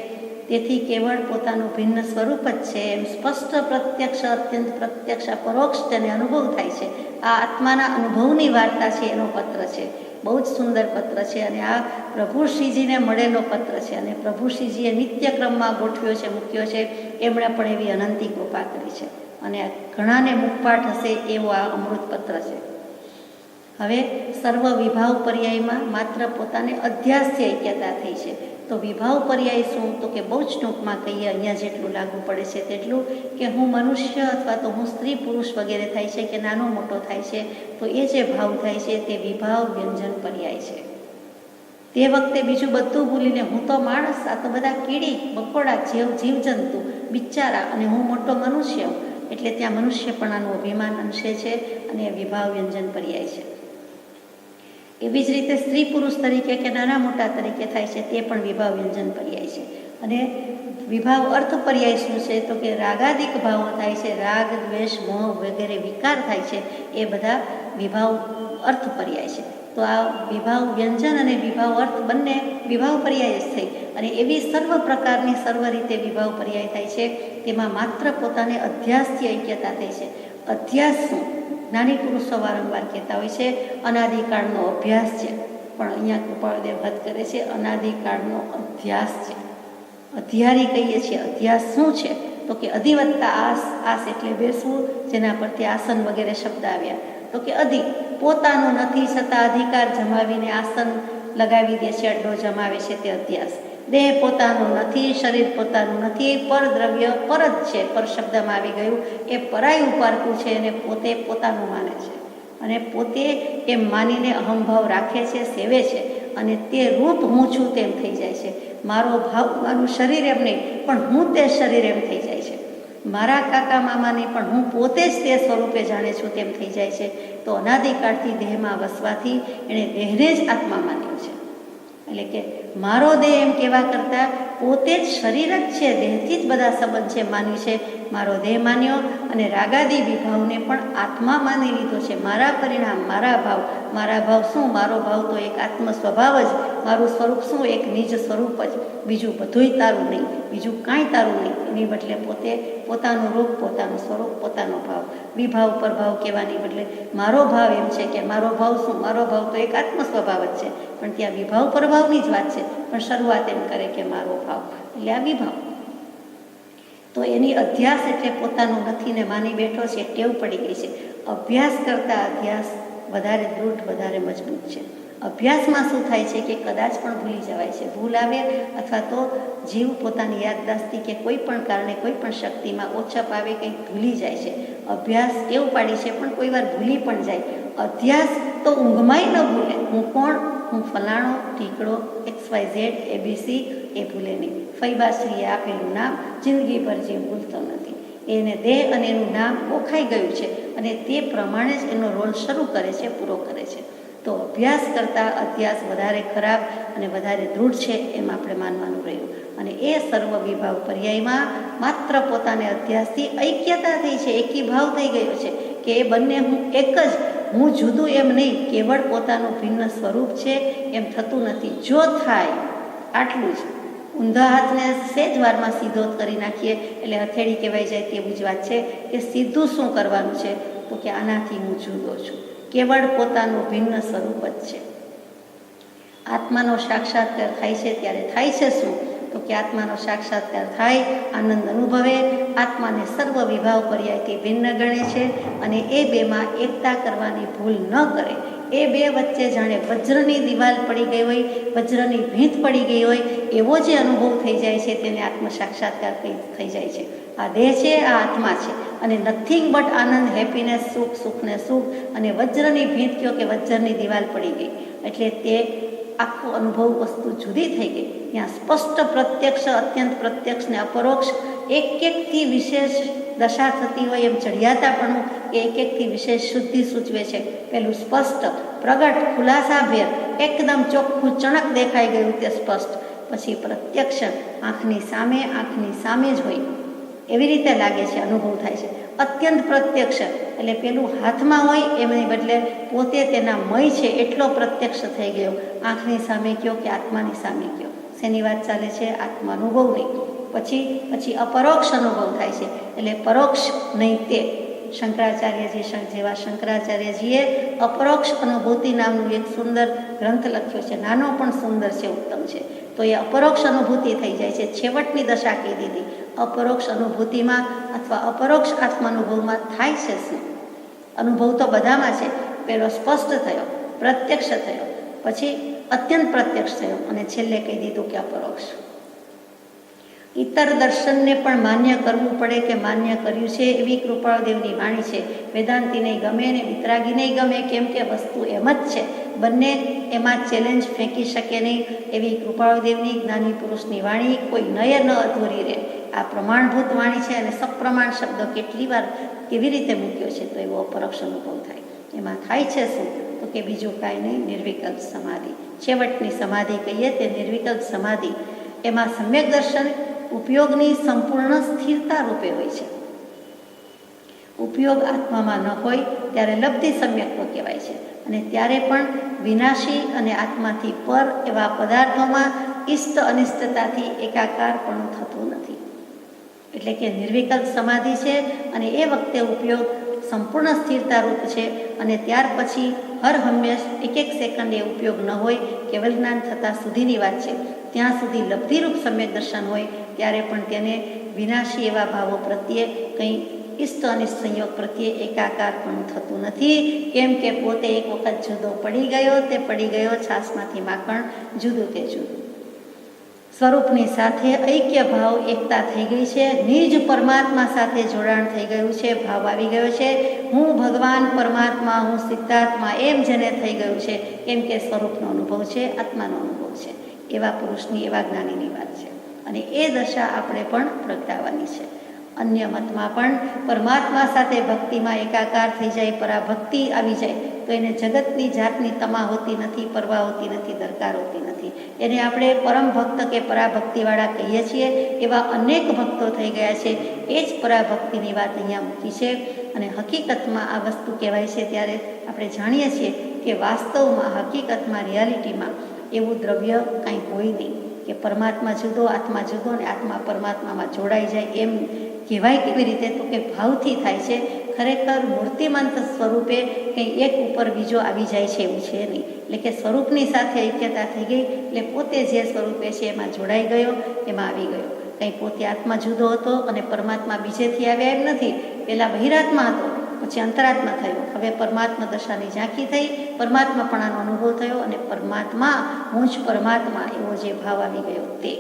તેથી કેવળ પોતાનું ભિન્ન સ્વરૂપ જ છે એમ સ્પષ્ટ, પ્રત્યક્ષ, અત્યંત પ્રત્યક્ષ, પરોક્ષ તેને અનુભવ થાય છે. આ આત્માના અનુભવની વાર્તા છે. એનો પત્ર છે. બહુ જ સુંદર પત્ર છે. અને આ પ્રભુશ્રીજીને મળેલો પત્ર છે. અને પ્રભુશ્રીજીએ નિત્યક્રમમાં ગોઠવ્યો છે, મૂક્યો છે. એમણે પણ એવી અનંતી કૃપા કરી છે. અને ઘણાને મુખપાઠ હશે એવો આ અમૃત પત્ર છે. હવે સર્વ વિભાવ પર્યાયમાં માત્ર પોતાને અધ્યાસથી ઐક્યતા થઈ છે. તો વિભાવ પર્યાય શું? તો કે બહુ જ ટૂંકમાં કહીએ, અહીંયા જેટલું લાગુ પડે છે તેટલું, કે હું મનુષ્ય અથવા તો હું સ્ત્રી પુરુષ વગેરે થાય છે, કે નાનો મોટો થાય છે, તો એ જે ભાવ થાય છે તે વિભાવ વ્યંજન પર્યાય છે. તે વખતે બીજું બધું ભૂલીને હું તો માણસ, આ તો બધા કીડી બકોડા જીવજંતુ બિચારા, અને હું મોટો મનુષ્ય, એટલે ત્યાં મનુષ્યપણાનું અભિમાન અંશે છે, અને એ વિભાવ વ્યંજન પર્યાય છે. એવી જ રીતે સ્ત્રી પુરુષ તરીકે કે નાના મોટા તરીકે થાય છે તે પણ વિભાવ વ્યંજન પર્યાય છે. અને વિભાવ અર્થ પર્યાય શું છે? તો કે રાગાદિક ભાવો થાય છે, રાગ, દ્વેષ, મોહ વગેરે વિકાર થાય છે, એ બધા વિભાવ અર્થ પર્યાય છે. તો આ વિભાવ વ્યંજન અને વિભાવ અર્થ બંને વિભાવ પર્યાય જ થઈ. અને એવી સર્વ પ્રકારની સર્વ રીતે વિભાવ પર્યાય થાય છે. તેમાં માત્ર પોતાને અધ્યાસથી ઐક્યતા થઈ છે. અધ્યાસ શું? જ્ઞાની પુરુષો વારંવાર કહેતા હોય છે અનાદિકાળનો અભ્યાસ છે, પણ અહીંયા કૃપાળદેવ હદ કરે છે અનાદિકાળનો અધ્યાસ છે. અધ્યારી કહીએ છીએ. અધ્યાસ શું છે? તો કે અધિવત્તા આસ. આસ એટલે બેસવું, જેના પરથી આસન વગેરે શબ્દ આવ્યા. તો કે અધિ પોતાનું નથી છતાં અધિકાર જમાવીને આસન લગાવી દે છે, અડ્ડો જમાવે છે, તે અધ્યાસ. દેહ પોતાનું નથી, શરીર પોતાનું નથી, પર દ્રવ્ય પર જ છે, પર શબ્દમાં આવી ગયું, એ પરાયું પારકું છે અને પોતે પોતાનું માને છે. અને પોતે એમ માનીને અહંભાવ રાખે છે, સેવે છે, અને તે રૂપ હું છું તેમ થઈ જાય છે. મારો ભાવ, મારું શરીર એમ નહીં, પણ હું તે શરીર એમ થઈ જાય છે. મારા કાકા મામા નહીં, પણ હું પોતે જ તે સ્વરૂપે જાણે છું તેમ થઈ જાય છે. તો અનાદિકાળથી દેહમાં વસવાથી એણે દેહને જ આત્મા માન્યો છે. એટલે કે મારો દેહ એમ કહેવા કરતાં પોતે જ શરીર જ છે, દેહથી જ બધા સંબંધ છે, માન્યું છે. મારો દેહ માન્યો અને રાગાદી વિભાવને પણ આત્મા માની લીધો છે. મારા પરિણામ, મારા ભાવ. મારા ભાવ શું? મારો ભાવ તો એક આત્મ સ્વભાવ જ. મારું સ્વરૂપ શું? એક નિજ સ્વરૂપ જ. બીજું બધુંય તારું નહીં, બીજું કાંઈ તારું નહીં. એની બદલે પોતે પોતાનું રૂપ, પોતાનું સ્વરૂપ, પોતાનો ભાવ. વિભાવ પરભાવ કહેવાની બદલે મારો ભાવ એમ છે કે મારો ભાવ શું? મારો ભાવ તો એક આત્મ સ્વભાવ જ છે. પણ ત્યાં વિભાવ પરભાવની જ વાત છે, પણ શરૂઆત એમ કરે કે મારો ભાવ, એટલે આ વિભાવ. તો એની અધ્યાસ એટલે પોતાનું નથી ને માની બેઠો છે, ટેવ પડી ગઈ છે. અભ્યાસ કરતાં અધ્યાસ વધારે દૃઢ, વધારે મજબૂત છે. અભ્યાસમાં શું થાય છે કે કદાચ પણ ભૂલી જવાય છે. ભૂલ આવે અથવા તો જીવ પોતાની યાદદાસ્તી કે કોઈ પણ કારણે કોઈ પણ શક્તિમાં ઓછપ આવે, કંઈક ભૂલી જાય છે. અભ્યાસ ટેવ પાડી છે, પણ કોઈ વાર ભૂલી પણ જાય. અધ્યાસ તો ઊંઘમાંય ન ભૂલે. હું કોણ? હું ફલાણો, ઢીકડો, XYZ, ABC, એ ભૂલે નહીં. ફૈબાશ્રીએ આપેલું નામ જિંદગીભર જીવ ભૂલતો નથી. એને દેહ અને એનું નામ ઓળખાઈ ગયું છે, અને તે પ્રમાણે જ એનો રોલ શરૂ કરે છે, પૂરો કરે છે. તો અભ્યાસ કરતાં અધ્યાસ વધારે ખરાબ અને વધારે દૃઢ છે, એમ આપણે માનવાનું રહ્યું. અને એ સર્વ વિભાવ પર્યાયમાં માત્ર પોતાને અધ્યાસથી ઐક્યતા થઈ છે, એકી ભાવ થઈ ગયો છે કે એ બંને હું એક જ, હું જુદું એમ નહીં, કેવળ પોતાનું ભિન્ન સ્વરૂપ છે એમ થતું નથી. જો થાય આટલું જ. ઊંધા હાથને સેજ વારમાં સીધો કરી નાખીએ એટલે હથેળી કહેવાય જાય તેવું જ વાત છે કે સીધું શું કરવાનું છે? તો કે આનાથી હું જુદો છું, કેવળ પોતાનું ભિન્ન સ્વરૂપ જ છે. આત્માનો સાક્ષાત્કાર થાય છે ત્યારે થાય છે શું? તો કે આત્માનો સાક્ષાત્કાર થાય, આનંદ અનુભવે, આત્માને સર્વ વિભાવ પર્યાયથી ભિન્ન ગણે છે, અને એ બેમાં એકતા કરવાની ભૂલ ન કરે. એ બે વચ્ચે જાણે વજ્રની દિવાલ પડી ગઈ હોય, વજ્રની ભીંત પડી ગઈ હોય, એવો જે અનુભવ થઈ જાય છે તેને આત્મ સાક્ષાત્કાર થઈ જાય છે. આ દેહ છે, આ આત્મા છે, અને નથિંગ બટ આનંદ, હેપીનેસ, સુખ, સુખને સુખ, અને વજ્રની ભીંત કયો કે વજ્રની દિવાલ પડી ગઈ. એટલે તે આખો અનુભવ વસ્તુ જુદી થઈ ગઈ. ત્યાં સ્પષ્ટ પ્રત્યક્ષ, અત્યંત પ્રત્યક્ષ ને અપરોક્ષ, એક એકથી વિશેષ દશા થતી હોય એમ ચઢિયાતાપણું એ એક એકથી વિશેષ શુદ્ધિ સૂચવે છે. પેલું સ્પષ્ટ, પ્રગટ, ખુલાસાભેર, એકદમ ચોખ્ખું ચણક દેખાઈ ગયું તે સ્પષ્ટ. પછી પ્રત્યક્ષ, આંખની સામે જ હોય એવી રીતે લાગે છે, અનુભવ થાય છે. અત્યંત પ્રત્યક્ષ એટલે પેલું હાથમાં હોય એમની બદલે પોતે તેના મય છે એટલો પ્રત્યક્ષ થઈ ગયો. આંખની સામે કયો કે આત્માની સામે કયો, શેની વાત ચાલે છે? આત્મા અનુભવ નહીં. પછી અપરોક્ષ અનુભવ થાય છે, એટલે પરોક્ષ નહીં તે. શંકરાચાર્યજી જેવા શંકરાચાર્યજીએ અપરોક્ષ અનુભૂતિ નામનું એક સુંદર ગ્રંથ લખ્યો છે. નાનો પણ સુંદર છે, ઉત્તમ છે. તો એ અપરોક્ષ અનુભૂતિ થઈ જાય છે. છેવટની દશા કહી દીધી. અપરોક્ષ અનુભૂતિમાં અથવા અપરોક્ષ આત્માનુભવમાં થાય છે શું? અનુભવ તો બધામાં છે. પેલો સ્પષ્ટ થયો, પ્રત્યક્ષ થયો, પછી અત્યંત પ્રત્યક્ષ થયો, અને છેલ્લે કહી દીધું કે અપરોક્ષ. ઇતર દર્શનને પણ માન્ય કરવું પડે કે માન્ય કર્યું છે એવી કૃપાળદેવની વાણી છે. વેદાંતીને ગમે ને વિતરાગીને ગમે, કેમ કે વસ્તુ એમ જ છે. બંને એમાં ચેલેન્જ ફેંકી શકે નહીં એવી કૃપાળદેવની જ્ઞાની પુરુષની વાણી કોઈ નયે ન અધૂરી રહે. આ પ્રમાણભૂત વાણી છે, અને સપ્રમાણ શબ્દ કેટલી વાર કેવી રીતે મૂક્યો છે, તો એવો અપરોક્ષ અનુભવ થાય. એમાં થાય છે શું? તો કે બીજું કાંઈ નહીં, નિર્વિકલ્પ સમાધિ. છેવટની સમાધિ કહીએ તે નિર્વિકલ્પ સમાધિ. એમાં સમ્યક દર્શન ઉપયોગની સંપૂર્ણ સ્થિરતા રૂપે હોય છે. ઉપયોગ આત્મામાં ન હોય ત્યારે લબ્ધિ સમ્યક્ત્વ કહેવાય છે. અને ત્યારે પણ વિનાશી અને આત્માથી પર એવા પદાર્થોમાં ઇષ્ટ અનિષ્ટતાથી એકાકાર પણ થતું નથી. એટલે કે નિર્વિકલ્પ સમાધિ છે અને એ વખતે ઉપયોગ સંપૂર્ણ સ્થિરતા રૂપ છે. અને ત્યાર પછી હર હંમેશ એક સેકન્ડ એ ઉપયોગ ન હોય, કેવલ જ્ઞાન થતાં સુધીની વાત છે. ત્યાં સુધી લબ્ધિરૂપ સમ્યક દર્શન હોય ત્યારે પણ તેને વિનાશી એવા ભાવો પ્રત્યે કંઈ ઇષ્ટ અનિષ્ટ સંયોગ પ્રત્યે એકાકાર પણ થતું નથી. કેમ કે પોતે એક વખત જુદો પડી ગયો, તે પડી ગયો, છાશમાંથી માખણ જુદું તે જુદું. સ્વરૂપની સાથે ઐક્ય ભાવ એકતા થઈ ગઈ છે. નિજ પરમાત્મા સાથે જોડાણ થઈ ગયું છે, ભાવ આવી ગયો છે. હું ભગવાન પરમાત્મા, હું સિદ્ધાત્મા, એમ જેને થઈ ગયું છે. કેમ કે સ્વરૂપનો અનુભવ છે, આત્માનો અનુભવ છે. એવા પુરુષની, એવા જ્ઞાનીની વાત છે. અને એ દશા આપણે પણ પ્રગટાવવાની છે. અન્ય મતમાં પણ પરમાત્મા સાથે ભક્તિમાં એકાકાર થઈ જાય, પરાભક્તિ આવી જાય તો એને જગતની જાતની તમા હોતી નથી, પરવા હોતી નથી, દરકાર હોતી નથી. એને આપણે પરમ ભક્ત કે પરાભક્તિવાળા કહીએ છીએ. એવા અનેક ભક્તો થઈ ગયા છે. એ જ પરાભક્તિની વાત અહીંયા મૂકી છે. અને હકીકતમાં આ વસ્તુ કહેવાય છે ત્યારે આપણે જાણીએ છીએ કે વાસ્તવમાં, હકીકતમાં, રિયાલિટીમાં એવું દ્રવ્ય કાંઈ હોય નહીં કે પરમાત્મા જુદો, આત્મા જુદો અને આત્મા પરમાત્મામાં જોડાઈ જાય. એમ કહેવાય કેવી રીતે? તો કે ભાવથી થાય છે. ખરેખર મૂર્તિમંત સ્વરૂપે કંઈ એક ઉપર બીજો આવી જાય છે એવું છે નહીં. એટલે કે સ્વરૂપની સાથે ઐક્યતા થઈ ગઈ એટલે પોતે જે સ્વરૂપે છે એમાં જોડાઈ ગયો, એમાં આવી ગયો. કંઈ પોતે આત્મા જુદો હતો અને પરમાત્મા બીજેથી આવ્યા એમ નથી. પહેલાં બહિરાત્મા હતો, પછી અંતરાત્મા થયો, હવે પરમાત્મા દશાની ઝાંખી થઈ, પરમાત્માપણાનો અનુભવ થયો અને પરમાત્મા, હું જ પરમાત્મા એવો જે ભાવ આવી ગયો તે.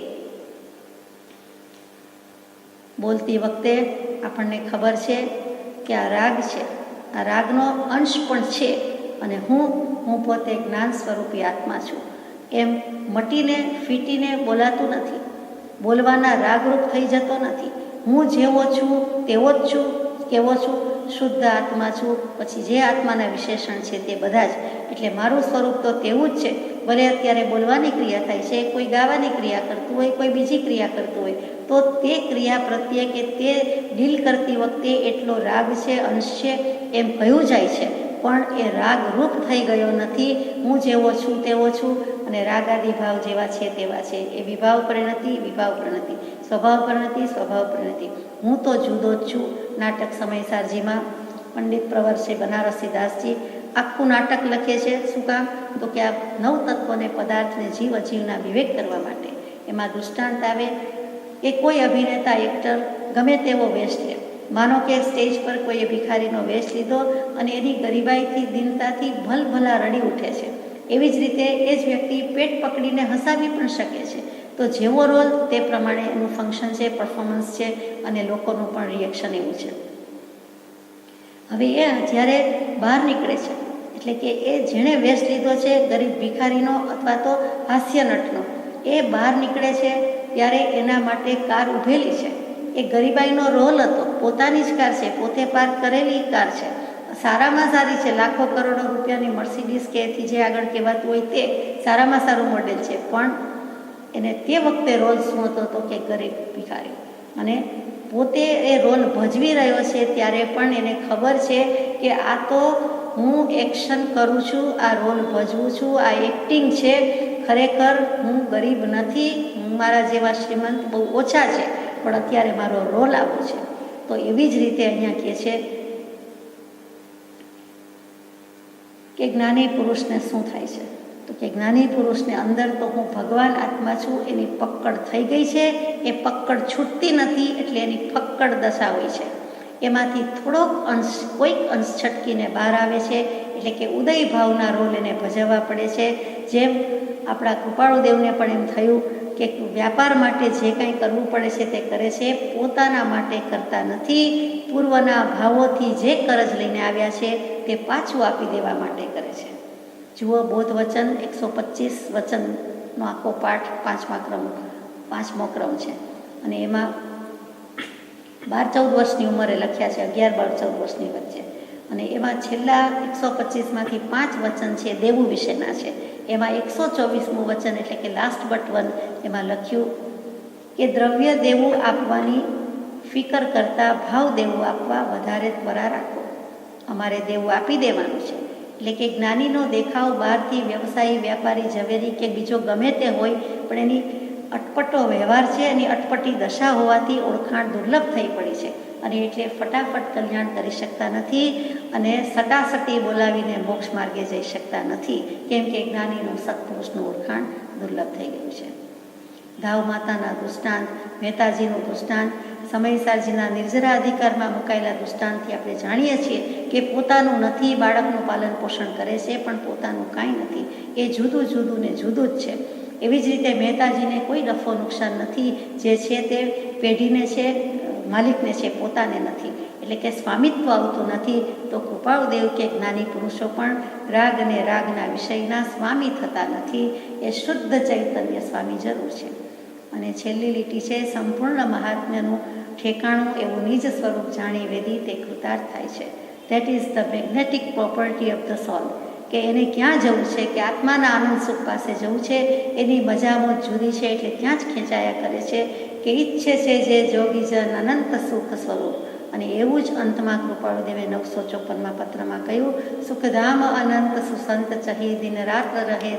બોલતી વખતે આપણને ખબર છે કે આ રાગ છે, આ રાગનો અંશ પણ છે અને હું પોતે જ્ઞાન સ્વરૂપી આત્મા છું એમ મટીને ફીટીને બોલાતું નથી. બોલવાના રાગરૂપ થઈ જતો નથી. હું જેવો છું તેવો જ છું. કેવો છું? શુદ્ધ આત્મા છું. પછી જે આત્માના વિશેષણ છે તે બધા જ. એટલે મારું સ્વરૂપ તો તેવું જ છે. ભલે અત્યારે બોલવાની ક્રિયા થાય છે, કોઈ ગાવાની ક્રિયા કરતું હોય, કોઈ બીજી ક્રિયા કરતું હોય, તો તે ક્રિયા પ્રત્યે કે તે ડીલ કરતી વખતે એટલો રાગ છે, અંશ છે એમ કહ્યું જાય છે. પણ એ રાગ રૂપ થઈ ગયો નથી. હું જેવો છું તેવો છું અને રાગાદી ભાવ જેવા છે તેવા છે. એ વિભાવ પરિણતિ, વિભાવ પરિણતિ, સ્વભાવ પરિણતિ, સ્વભાવ પરિણતિ. હું તો જુદો જ છું. નાટક સમયસારજીમાં પંડિત પ્રવર છે બનારસી દાસજી આખું નાટક લખે છે. શું કામ? તો કે આ નવ તત્વોને, પદાર્થને, જીવ અજીવના વિવેક કરવા માટે. એમાં દૃષ્ટાંત આવે કે કોઈ અભિનેતા, એક્ટર ગમે તેવો વેશ લે. માનો કે સ્ટેજ પર કોઈએ ભિખારીનો વેશ લીધો અને એની ગરીબાઈથી, દીનતાથી ભલભલા રડી ઉઠે છે. એવી જ રીતે એ જ વ્યક્તિ પેટ પકડીને હસાવી પણ શકે છે. તો જેવો રોલ તે પ્રમાણે એનું ફંક્શન છે, પરફોર્મન્સ છે અને લોકોનું પણ રિએક્શન એવું છે. હવે એ જ્યારે બહાર નીકળે છે એટલે કે એ જેણે વેશ લીધો છે ગરીબ ભિખારીનો અથવા તો હાસ્ય નટનો, એ બહાર નીકળે છે ત્યારે એના માટે કાર ઊભેલી છે. એ ગરીબાઈનો રોલ હતો, પોતાની જ કાર છે, પોતે પાર્ક કરેલી કાર છે, સારામાં સારી છે, લાખો કરોડો રૂપિયાની મર્સિડીઝ કે એથી જે આગળ કહેવાતું હોય તે સારામાં સારું મોડેલ છે. પણ એને તે વખતે રોલ શું હતો તો કે ગરીબ ભિખારી. અને પોતે એ રોલ ભજવી રહ્યો છે ત્યારે પણ એને ખબર છે કે આ તો હું એક્શન કરું છું, આ રોલ ભજવું છું, આ એક્ટિંગ છે. ખરેખર હું ગરીબ નથી, હું મારા જેવા શ્રીમંત બહુ ઓછા છે, પણ અત્યારે મારો રોલ આવો છે. તો એવી જ રીતે અહીંયા કહે છે કે જ્ઞાની પુરુષને શું થાય છે? તો કે જ્ઞાની પુરુષને અંદર તો હું ભગવાન આત્મા છું એની પકડ થઈ ગઈ છે. એ પકડ છૂટતી નથી એટલે એની ફક્કડ દશા હોય છે. એમાંથી થોડોક અંશ, કોઈક અંશ છટકીને બહાર આવે છે. એટલે કે ઉદય ભાવના રોલ એને ભજવવા પડે છે. જેમ આપણા કૃપાળુદેવને પણ એમ થયું કે વ્યાપાર માટે જે કંઈ કરવું પડે છે તે કરે છે, પોતાના માટે કરતા નથી. પૂર્વના ભાવોથી જે કરજ લઈને આવ્યા છે તે પાછું આપી દેવા માટે કરે છે. જુઓ બોધ વચન 125 વચનનો આખો પાઠ 5મો ક્રમ છે અને એમાં 12-14 વર્ષની ઉંમરે લખ્યા છે, 11-12-14 વર્ષની વચ્ચે. અને એમાં છેલ્લા 125માંથી 5 વચન છે દેવું વિશેના છે. એમાં 124મું વચન એટલે કે લાસ્ટ બટ વન એમાં લખ્યું કે દ્રવ્ય દેવું આપવાની ફિકર કરતાં ભાવ દેવું આપવા વધારે ત્વરા રાખો. અમારે દેવું આપી દેવાનું છે. એટલે કે જ્ઞાનીનો દેખાવ બહારથી વ્યવસાયી, વ્યાપારી, ઝવેરી કે બીજો ગમે તે હોય, પણ એની અટપટો વ્યવહાર છે, એની અટપટી દશા હોવાથી ઓળખાણ દુર્લભ થઈ પડી છે. અને એટલે ફટાફટ કલ્યાણ કરી શકતા નથી અને સટાસટી બોલાવીને મોક્ષ માર્ગે જઈ શકતા નથી, કેમ કે જ્ઞાનીનું સત્પુરુષનું ઓળખાણ દુર્લભ થઈ ગયું છે. ગાવ માતાના દૃષ્ટાંત, મહેતાજીનું દૃષ્ટાંત, સમયસારજીના નિર્જરા અધિકારમાં મુકાયેલા દૃષ્ટાંતથી આપણે જાણીએ છીએ કે પોતાનું નથી, બાળકનું પાલન પોષણ કરે છે, પણ પોતાનું કાંઈ નથી. એ જુદું જુદું ને જુદું જ છે. એવી જ રીતે મહેતાજીને કોઈ નફો નુકસાન નથી. જે છે તે પેઢીને છે, માલિકને છે, પોતાને નથી. એટલે કે સ્વામિત્વ આવતું નથી. તો કૃપાળુદેવ કે જ્ઞાની પુરુષો પણ રાગ અને રાગના વિષયના સ્વામી થતા નથી. એ શુદ્ધ ચૈતન્ય સ્વામી જરૂર છે. અને છેલ્લી લીટી છે, સંપૂર્ણ મહાત્મ્યનું ઠેકાણું એવું નિજ સ્વરૂપ જાણી વેદી તે કૃતાર્થ થાય છે. That is the magnetic property of the સોલ. કે એને ક્યાં જવું છે, કે આત્માના આનંદ સુખ પાસે જવું છે. એની મજામાં જુદી છે, એટલે ત્યાં જ ખેંચાયા કરે છે. કે ઈચ્છે છે જે જોગીજન અનંત સુખ સ્વરૂપ. અને એવું જ અંતમાં કૃપાળુદેવે 954માં પત્રમાં કહ્યું, સુખધામ અનંત સુસંત ચહી દિન રાત રહે